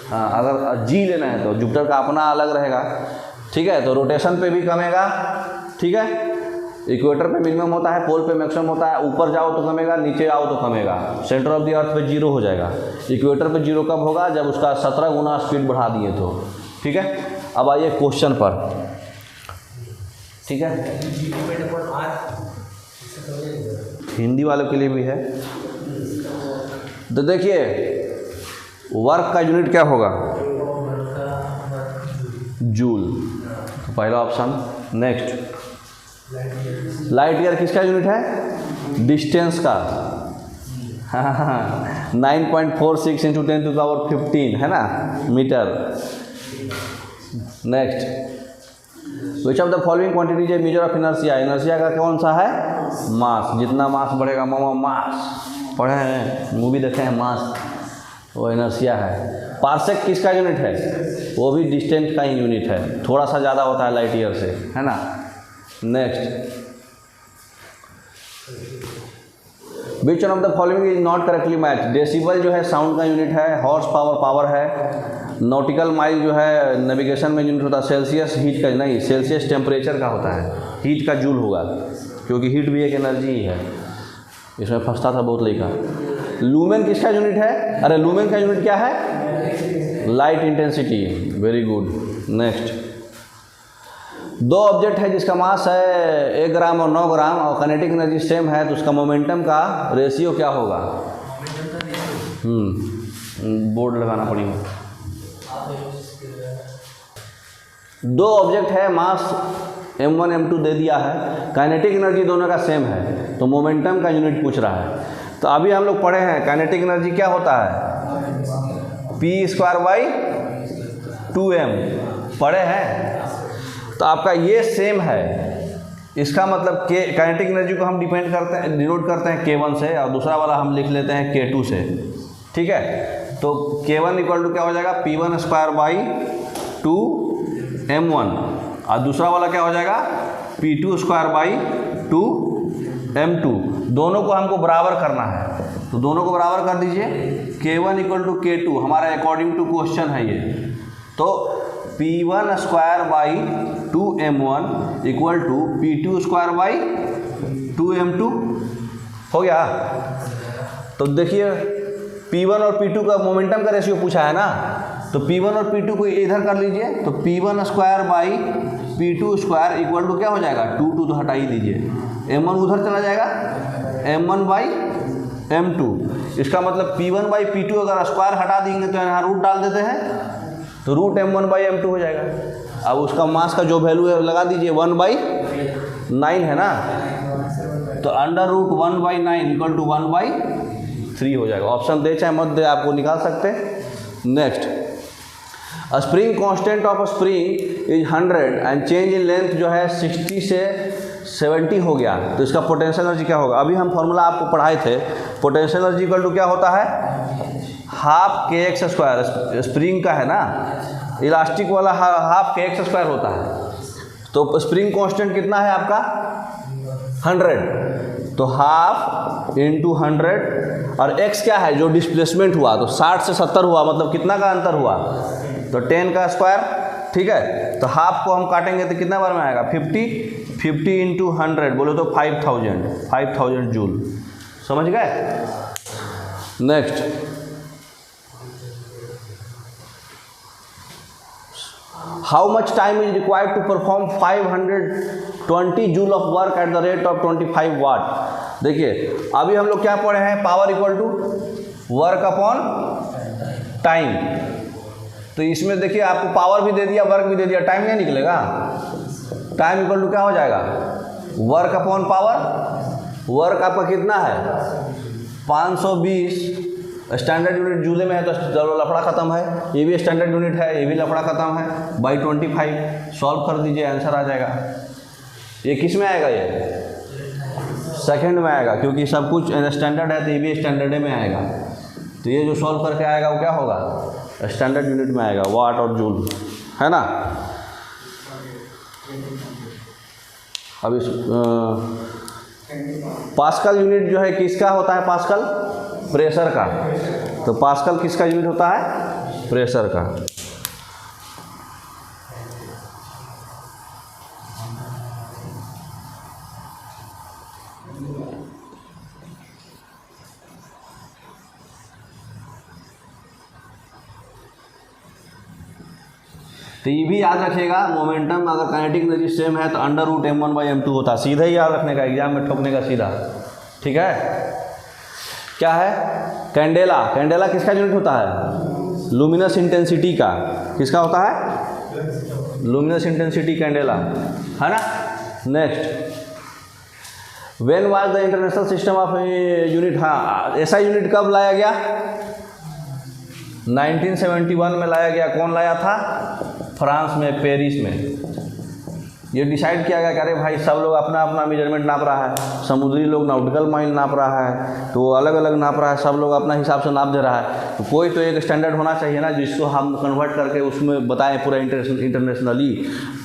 हाँ। अगर जी लेना है तो जुपिटर का अपना अलग रहेगा, ठीक है। तो रोटेशन पे भी कमेगा, ठीक है। इक्वेटर पे मिनिमम होता है, पोल पे मैक्सिमम होता है। ऊपर जाओ तो कमेगा, नीचे आओ तो कमेगा। सेंटर ऑफ द अर्थ पे 0 हो जाएगा। इक्वेटर पे 0 कब होगा? जब उसका 17 गुना स्पीड बढ़ा दिए तो, ठीक है। अब आइए क्वेश्चन पर, ठीक है। हिंदी वालों के लिए भी है। तो देखिए वर्क का यूनिट क्या होगा? जूल, तो पहला ऑप्शन। नेक्स्ट, लाइट ईयर किसका यूनिट है? डिस्टेंस का, 9.46 × 10⁻15 है ना metre. Next, which of the following quantities a measure of inertia? Inertia का कौन सा है? मास। जितना मास बढ़ेगा, मास पढ़े हैं, मूवी देखे हैं, मास वो इनर्शिया है। पार्सेक किसका यूनिट है? वो भी डिस्टेंस का ही यूनिट है, थोड़ा सा ज़्यादा होता है लाइट ईयर से, है ना। Next, which one of the following is not correctly match? Decibel जो है साउंड का यूनिट है, हॉर्स पावर पावर है, नॉटिकल माइल जो है नेविगेशन में यूनिट होता है, सेल्सियस हीट का नहीं, सेल्सियस टेम्परेचर का होता है, हीट का जूल होगा, क्योंकि हीट भी एक एनर्जी ही है। इसमें फंसता था बहुत लड़का। लूमेन किसका यूनिट है? अरे लूमेन का यूनिट क्या है? Light intensity. Very good. Next, दो ऑब्जेक्ट है जिसका मास है 1 ग्राम और 9 ग्राम और काइनेटिक एनर्जी सेम है, तो उसका मोमेंटम का रेशियो क्या होगा? बोर्ड लगाना पड़ेगा। दो ऑब्जेक्ट है, मास m1 m2 दे दिया है, काइनेटिक एनर्जी दोनों का सेम है, तो मोमेंटम का यूनिट पूछ रहा है। तो अभी हम लोग पढ़े हैं काइनेटिक एनर्जी क्या होता है? p²/2m पढ़े हैं। तो आपका ये सेम है, इसका मतलब k काइनेटिक एनर्जी को हम डिपेंड करते हैं, डिनोट करते हैं k1 से, और दूसरा वाला हम लिख लेते हैं k2 से, ठीक है। तो k1 = क्या हो जाएगा? p1²/2m1 और दूसरा वाला क्या हो जाएगा? p2²/2m2। दोनों को हमको बराबर करना है, तो दोनों को बराबर कर दीजिए। k1 = k2 हमारा अकॉर्डिंग टू क्वेश्चन है ये, तो p1²/2m1 = p2²/2m2 हो गया। तो देखिए p1 और p2 का मोमेंटम का रेशियो पूछा है ना, तो p1 और p2 को इधर कर लीजिए, तो p1²/p2² = क्या हो जाएगा? 2 तो हटा ही दीजिए, m1 उधर चला जाएगा, m1/m2। इसका मतलब p1/p2 अगर स्क्वायर हटा देंगे तो यहाँ रूट डाल देते हैं, तो √m1/m2 हो जाएगा। अब उसका मास का जो वैल्यू है लगा दीजिए, 1/9 है ना, तो √1/9 = 1/3 हो जाएगा। ऑप्शन दे चाहे मत दे, आपको निकाल सकते हैं। Next, spring constant of spring is 100 and change in length जो है 60 से 70 हो गया, तो इसका पोटेंशियल एनर्जी क्या होगा? अभी हम फॉर्मूला आपको पढ़ाए थे, पोटेंशियल एनर्जी = क्या होता है? ½ kx²। स्प्रिंग का है ना, इलास्टिक वाला ½ kx² होता है, तो स्प्रिंग कांस्टेंट कितना है आपका? 100, तो ½ × 100 और x क्या है? जो डिस्प्लेसमेंट हुआ, तो 60 से 70 हुआ, मतलब कितना का अंतर हुआ? तो 10 का स्क्वायर ठीक है। तो हाफ को हम काटेंगे तो कितना बार में आएगा 50 इंटू 100 बोले तो 5000 जूल। समझ गए। Next, how much time is required to perform 520 joule of work at the rate of 25 watt. देखिए अभी हम लोग क्या पढ़े हैं, power equal to work upon time. तो इसमें देखिए आपको पावर भी दे दिया, वर्क भी दे दिया, टाइम क्या निकलेगा, टाइम इक्वल टू क्या हो जाएगा, वर्क अपॉन पावर। वर्क आपका कितना है 520, स्टैंडर्ड यूनिट जूले में है तो चलो लफड़ा खत्म है, ये भी स्टैंडर्ड यूनिट है, ये भी लफड़ा खत्म है, बाई 25 सॉल्व कर दीजिए, आंसर आ जाएगा। ये किस में आएगा, ये सेकंड में आएगा, क्योंकि सब कुछ स्टैंडर्ड है तो ये भी स्टैंडर्ड में आएगा। तो ये जो सॉल्व करके आएगा वो क्या होगा, स्टैंडर्ड यूनिट में आएगा, वाट और जूल, है ना। अब इस पास्कल यूनिट जो है किसका होता है, पास्कल प्रेशर का। तो पास्कल किसका यूनिट होता है, प्रेशर का। तो ये भी याद रखिएगा, मोमेंटम अगर काइनेटिक एनर्जी सेम है तो अंडर रूट m1/m2 होता है, सीधा ही याद रखने का, एग्जाम में ठोकने का सीधा, ठीक है। क्या है, कैंडेला। कैंडेला किसका यूनिट होता है, लुमिनस इंटेंसिटी का। किसका होता है, लुमिनस इंटेंसिटी कैंडेला, है ना। Next, when was the international system of unit. हाँ, ऐसा यूनिट कब लाया गया, 1971 में लाया गया। कौन लाया था, फ्रांस में, पेरिस में। ये डिसाइड किया गया कि अरे भाई सब लोग अपना अपना मेजरमेंट नाप रहा है, समुद्री लोग नॉटिकल माइल नाप रहा है, तो वो अलग अलग नाप रहा है, सब लोग अपना हिसाब से नाप दे रहा है, तो कोई तो एक स्टैंडर्ड होना चाहिए ना जिसको हम कन्वर्ट करके उसमें बताएं पूरा इंटरनेशनली।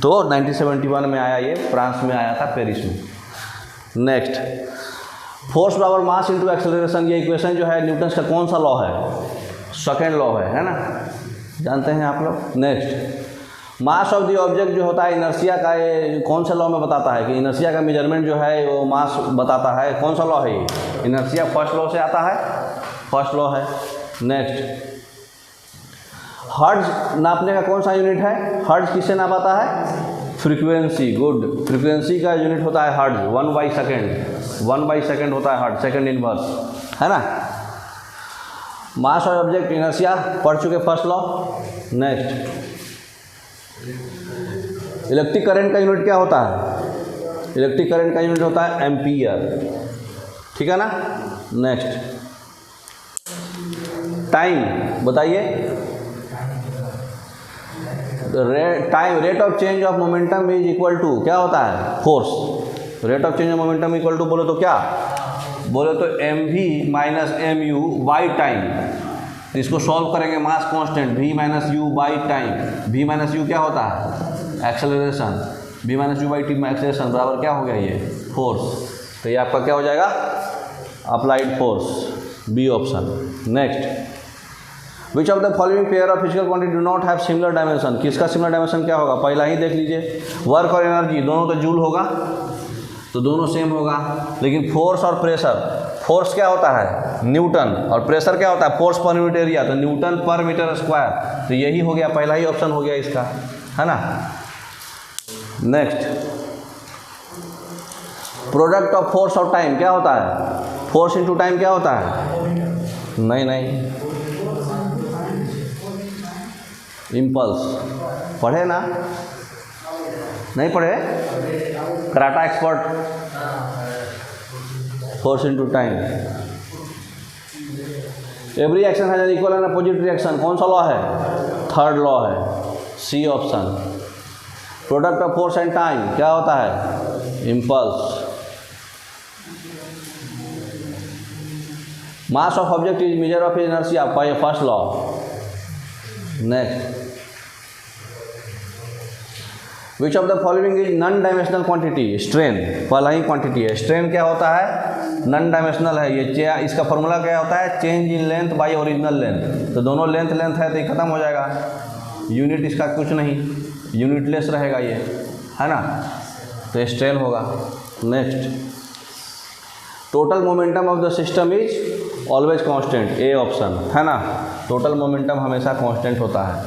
तो 1971 में आया, ये फ्रांस में आया था, पेरिस में। Next, force power mass into acceleration. ये इक्वेशन जो है न्यूटन का कौन सा लॉ है, सेकेंड लॉ है ना, जानते हैं आप लोग। Next, mass of the object जो होता है इनर्शिया का, ये कौन सा लॉ में बताता है कि इनर्शिया का मेजरमेंट जो है वो मास बताता है, कौन सा लॉ है ये, इनर्शिया फर्स्ट लॉ से आता है, फर्स्ट लॉ है। नेक्स्ट, हर्ट्ज नापने का कौन सा यूनिट है, हर्ट्ज किससे नापाता है, फ्रीक्वेंसी। गुड, फ्रीक्वेंसी का यूनिट होता है हर्ट्ज, 1/सेकेंड होता है हर्ट्ज, सेकेंड इनवर्स, है ना। मास ऑफ ऑब्जेक्ट इनर्शिया पढ़ चुके, first law. Next, electric current का यूनिट क्या होता है, इलेक्ट्रिक करंट का यूनिट होता है एम्पियर, ठीक है ना। नेक्स्ट, टाइम बताइए, time rate of change of momentum is equal to क्या होता है, force. Rate of change of momentum equal to बोले तो क्या, बोले तो mv minus mu by time. तो इसको सॉल्व करेंगे, mass constant v minus u by time. v minus u क्या होता है, acceleration, v minus u by t acceleration बराबर क्या हो गया, ये फोर्स। तो ये आपका क्या हो जाएगा, applied force, B option. Next, which of the following pair of physical quantity do not have similar dimension. किसका सिमिलर डायमेंशन क्या होगा, पहला ही देख लीजिए, वर्क और एनर्जी दोनों तो जूल होगा, तो दोनों सेम होगा। लेकिन फोर्स और प्रेशर, फोर्स क्या होता है न्यूटन और प्रेशर क्या होता है फोर्स पर यूनिट एरिया, तो न्यूटन पर मीटर स्क्वायर। तो यही हो गया, पहला ही ऑप्शन हो गया इसका, है ना। नेक्स्ट, प्रोडक्ट ऑफ फोर्स और टाइम क्या होता है, फोर्स इंटू टाइम क्या होता है, नहीं, इम्पल्स। पढ़े ना, नहीं पढ़े, karate expert, force into time. Every action has an equal and opposite reaction, कौन सा लॉ है, थर्ड लॉ है, C option. Product of force and time क्या होता है, impulse. Mass of object is measure of inertia, first law. Next, which of the following is non dimensional quantity, strain. पहला ही क्वांटिटी है, स्ट्रेन क्या होता है, नॉन डायमेंशनल है ये। इसका फॉर्मूला क्या होता है, change in length bye original length. तो दोनों लेंथ है तो ये खत्म हो जाएगा, यूनिट इसका कुछ नहीं। यूनिटलेस रहेगा ये, है ना, तो स्ट्रेन होगा। Next, total momentum of the system is always constant, a option, है ना, टोटल मोमेंटम हमेशा कांस्टेंट होता है।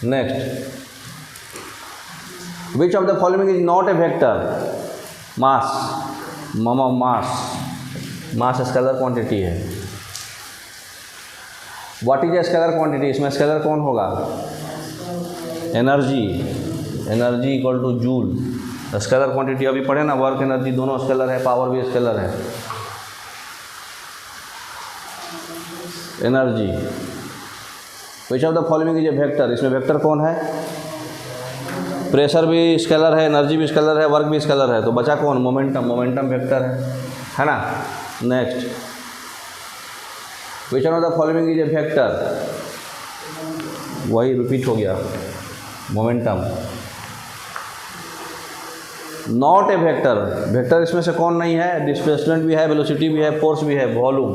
Next, which of the following is not a vector? Mass, mass scalar quantity है। What is a scalar quantity? इसमें स्केलर कौन होगा? Energy, energy equal to joule. Scalar quantity अभी पढ़े ना, वर्क एनर्जी दोनों स्केलर है, पावर भी स्केलर है। Energy, which of the following is a vector? इसमें वेक्टर कौन है? प्रेशर भी स्केलर है, एनर्जी भी स्केलर है, वर्क भी स्केलर है, तो बचा कौन? मोमेंटम, मोमेंटम वेक्टर है ना। Next, which of the following is a vector? वही रिपीट हो गया, momentum. Not a vector, vector इसमें से कौन नहीं है? डिस्प्लेसमेंट भी है, वेलोसिटी भी है, फोर्स भी है, वॉल्यूम,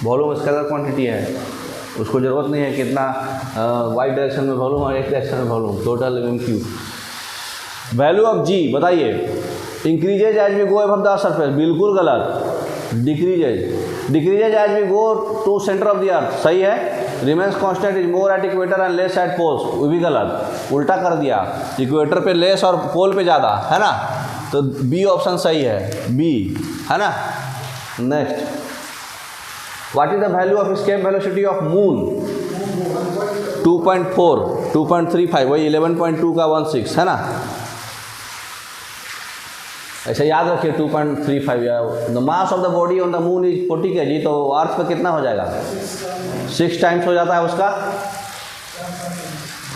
वॉल्यूम स्केलर क्वांटिटी है, उसको ज़रूरत नहीं है कितना वाई डायरेक्शन में वॉल्यूम और एक डायरेक्शन में volume, total MQ. Value of g बताइए। Increases as we go above the surface, बिल्कुल गलत। Decreases as we go to centre of the earth, सही है। Remains constant is more at equator and less at poles, वो भी गलत, उल्टा कर दिया, इक्वेटर पे लेस और पोल पे ज़्यादा, है ना, तो बी ऑप्शन सही है, बी, है ना। Next, what is the value of escape velocity of moon? 2.4, 2.35, वही 11.2 का 1/6, है ना। ऐसे याद रखिए 2.35 या the mass of the body on the moon is 40 kg, तो अर्थ पे कितना हो जाएगा? 6 टाइम्स हो जाता है उसका,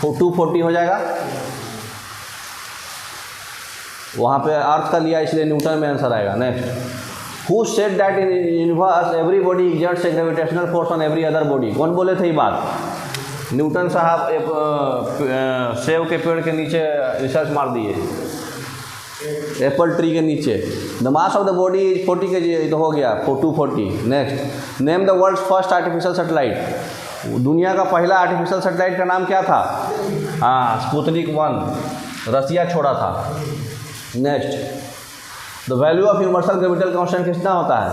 240 हो जाएगा। वहाँ पे अर्थ का लिया इसलिए न्यूटन में आंसर आएगा। Next, who said that in universe every body exerts A gravitational force on every other body? कौन बोले थे ये बात? न्यूटन साहब सेब के पेड़ के नीचे रिसर्च मार दिए, एप्पल ट्री के नीचे। The mass of the body is 40 kg, तो हो गया 240। Next, name the world's first artificial satellite. दुनिया का पहला आर्टिफिशियल सैटेलाइट का नाम क्या था? हाँ, स्पुतनिक 1, रसिया छोड़ा था। Next, the value of universal gravitational constant कितना होता है?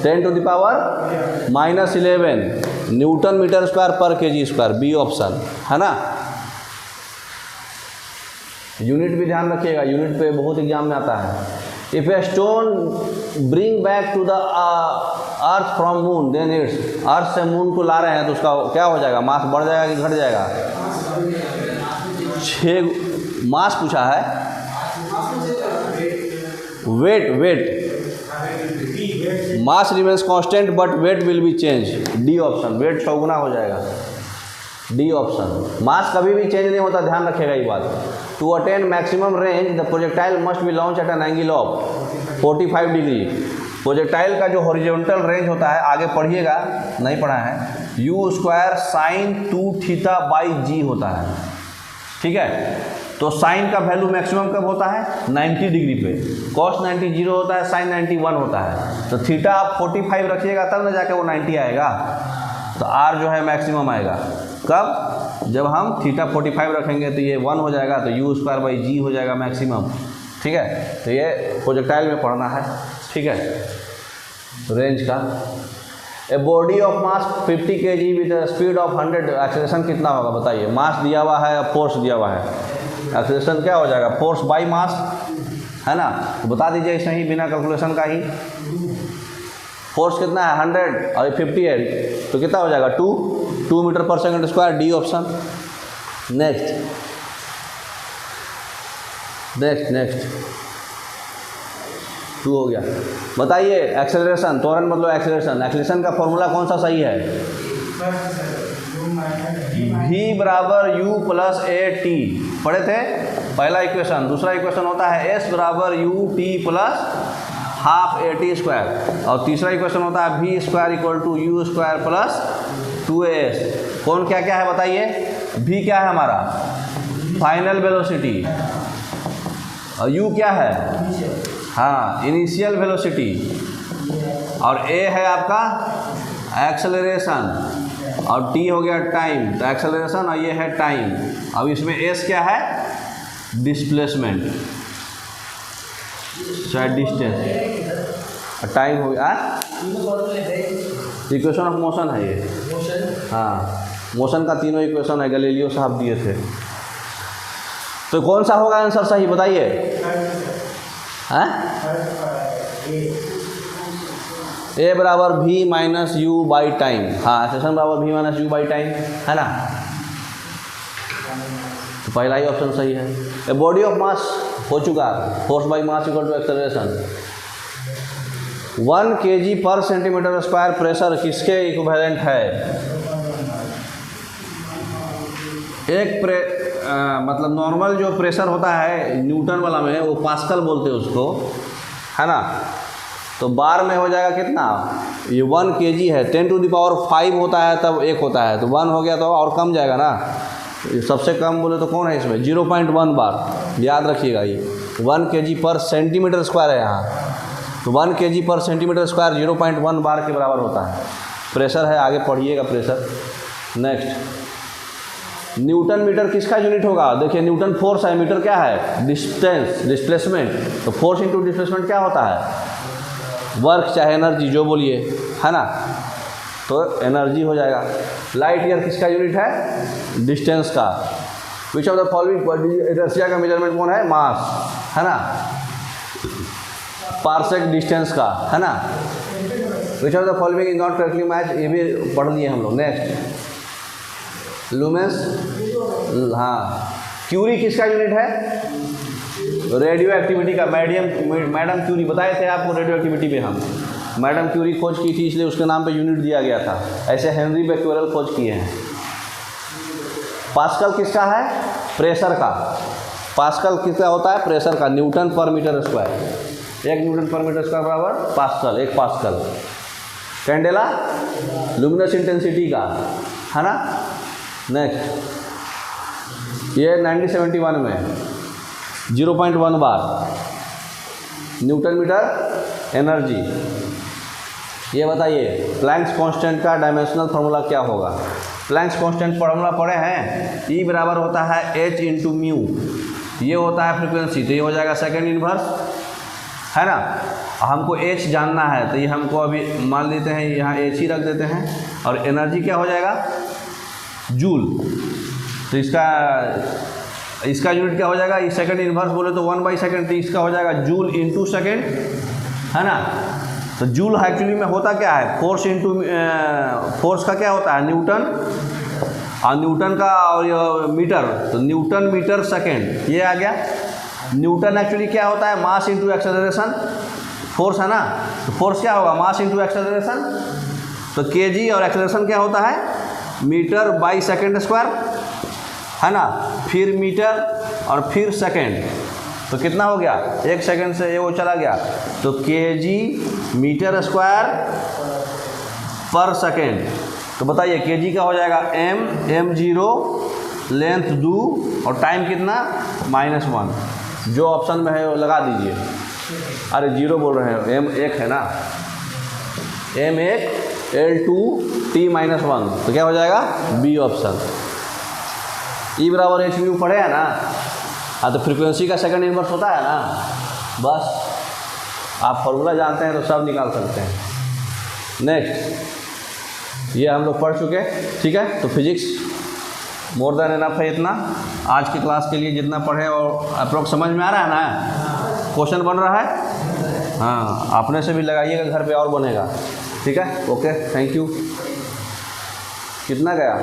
10⁻⁻11 न्यूटन मीटर स्क्वायर पर kg स्क्वायर, बी ऑप्शन, है ना। यूनिट भी ध्यान रखिएगा, यूनिट पे बहुत एग्जाम में आता है। If a stone bring back to the earth from moon then it's, earth से मून को ला रहे हैं तो उसका क्या हो जाएगा? मास बढ़ जाएगा कि घट जाएगा? 6 मास पूछा है, weight mass remains constant but weight will be change, D option, weight 6 गुना हो जाएगा, डी ऑप्शन। मास कभी भी चेंज नहीं होता, ध्यान रखिएगा ये बात। To attain maximum range the projectile must be launch at an angle of 45 degree. Projectile का जो हॉरिजॉन्टल रेंज होता है, आगे पढ़िएगा, नहीं पढ़ा है, u स्क्वायर साइन 2θ/g होता है, ठीक है। तो साइन का वैल्यू मैक्सिमम कब होता है? 90 डिग्री पे। कॉस 90 0 होता है, साइन 91 होता है, तो थीटा आप 45 रखिएगा तब ना जाके वो 90 आएगा। तो r जो है मैक्सिमम आएगा कब? जब हम थीटा 45 रखेंगे तो ये 1 हो जाएगा, तो u स्क्वायर g हो जाएगा मैक्सिमम, ठीक है। तो ये प्रोजेक्टाइल में पढ़ना है, ठीक है, रेंज का। A body of mass 50 kg with speed of 100, acceleration कितना होगा बताइए? मास दिया हुआ है, फोर्स दिया हुआ है, एक्सेलरेशन क्या हो जाएगा? फोर्स बाई मास, है ना। तो बता दीजिए ऐसे ही बिना कैलकुलेशन का ही। फोर्स कितना है? 100 और 50 है, तो कितना हो जाएगा? 2 मीटर पर second square, D option. Next 2 हो गया। बताइए एक्सेलरेशन, त्वरण मतलब एक्सेलरेशन का फॉर्मूला कौन सा सही है? v बराबर u प्लस a t, पढ़े थे पहला इक्वेशन। दूसरा इक्वेशन होता है s बराबर u t plus half a t square, और तीसरा इक्वेशन होता है v square equal to u square plus 2as। कौन क्या क्या है बताइए? v क्या है हमारा? फाइनल वेलोसिटी, और u क्या है? हाँ, इनिशियल वेलोसिटी, और a है आपका एक्सेलरेशन, और t हो गया टाइम, तो एक्सेलरेशन और ये है टाइम। अब इसमें s क्या है? डिस्प्लेसमेंट चाहे डिस्टेंस, टाइम हो गया। इक्वेशन ऑफ मोशन है ये, हाँ मोशन का तीनों इक्वेशन है, गैलीलियो साहब दिए थे। तो कौन सा होगा आंसर सही बताइए? हैं? ए बराबर v minus u by time, हाँ एक्सेलरेशन बराबर v minus u by time, है ना। तो पहला ही ऑप्शन सही है। ए बॉडी ऑफ मास हो चुका, force by mass equal to acceleration. 1 kg पर सेंटीमीटर स्क्वायर प्रेशर किसके इक्विवेलेंट है? मतलब नॉर्मल जो प्रेशर होता है न्यूटन वाला में वो पास्कल बोलते हैं उसको, है ना। तो बार में हो जाएगा कितना? ये 1 kg है, 10⁵ होता है तब 1 होता है, तो 1 हो गया तो और कम जाएगा ना। सबसे कम बोले तो कौन है इसमें? 0.1 बार, याद रखिएगा ये 1 kg पर सेंटीमीटर स्क्वायर है यहाँ। तो 1 kg पर सेंटीमीटर स्क्वायर 0.1 बार के बराबर होता है। प्रेशर है, आगे पढ़िएगा प्रेशर। नेक्स्ट, न्यूटन मीटर किसका यूनिट होगा? देखिए न्यूटन फोर्स है, मीटर क्या है? Distance, displacement. तो फोर्स इंटू डिस्प्लेसमेंट क्या होता है? वर्क चाहे एनर्जी जो बोलिए, है ना। तो एनर्जी हो जाएगा। लाइट ईयर किसका यूनिट है? डिस्टेंस का। विच ऑफ द फॉलोइंग इनर्शिया का मेजरमेंट कौन है? मास, है ना। पार्सेक डिस्टेंस का, है ना। विच of the following is not correctly match, ये भी पढ़ लिए हम लोग। नेक्स्ट, लुमेंस, हाँ। क्यूरी किसका यूनिट है? रेडियो एक्टिविटी का। मैडम क्यूरी बताए थे आपको रेडियो एक्टिविटी में, हम मैडम क्यूरी खोज की थी इसलिए उसके नाम पे यूनिट दिया गया था। ऐसे हेनरी बेक्वेरेल खोज किए हैं। पास्कल किसका है? प्रेशर का। पास्कल किसका होता है? प्रेशर का। न्यूटन पर मीटर स्क्वायर, 1 न्यूटन पर मीटर स्क्वायर बराबर pascal, 1 pascal. Candela luminous intensity का, है ना। नेक्स्ट, ये 1971 में 0.1 बार न्यूटन मीटर एनर्जी। ये बताइए प्लैंक्स कांस्टेंट का डायमेंशनल फार्मूला क्या होगा? प्लैंक्स कांस्टेंट फार्मूला पढ़े हैं? E बराबर होता है h इंटू म्यू। ये होता है फ्रिक्वेंसी, तो ये हो जाएगा सेकेंड इनवर्स, है ना। हमको h जानना है तो ये हमको अभी मान लेते हैं, यहाँ h ही रख देते हैं। और एनर्जी क्या हो जाएगा? जूल। तो इसका यूनिट क्या हो जाएगा? ये सेकेंड इनवर्स बोले तो 1/सेकेंड, तो इसका हो जाएगा जूल इंटू सेकेंड, है ना। तो जूल एक्चुअली में होता क्या है? फोर्स इंटू फोर्स का क्या होता है? न्यूटन, और न्यूटन का और मीटर, तो न्यूटन मीटर सेकेंड ये आ गया। न्यूटन एक्चुअली क्या होता है? मास इंटू एक्सेलरेशन, फोर्स है ना। तो फोर्स क्या होगा? Mass into acceleration. तो केजी और एक्सेलरेशन क्या होता है? मीटर बाई सेकेंड स्क्वायर, है ना। फिर मीटर और फिर सेकेंड, तो कितना हो गया? 1 सेकेंड से ये वो चला गया, तो केजी मीटर स्क्वायर पर सेकेंड। तो बताइए केजी का हो जाएगा m0, लेंथ दू और टाइम कितना? -1। जो ऑप्शन में है वो लगा दीजिए। अरे 0 बोल रहे हैं, m1 है ना, m1 L2 T-1, तो क्या हो जाएगा? B option. E बराबर h म्यू पढ़े हैं ना। हाँ, तो फ्रीक्वेंसी का सेकंड इनवर्स होता है ना। बस आप फॉर्मूला जानते हैं तो सब निकाल सकते हैं। नेक्स्ट, ये हम लोग पढ़ चुके, ठीक है। तो फिजिक्स मोर देन इनफ है इतना आज की क्लास के लिए, जितना पढ़े और अप्रोक्स समझ में आ रहा है ना। क्वेश्चन बन रहा है, हाँ अपने से भी लगाइएगा घर पे और बनेगा, ठीक है। Okay, thank you. कितना गया?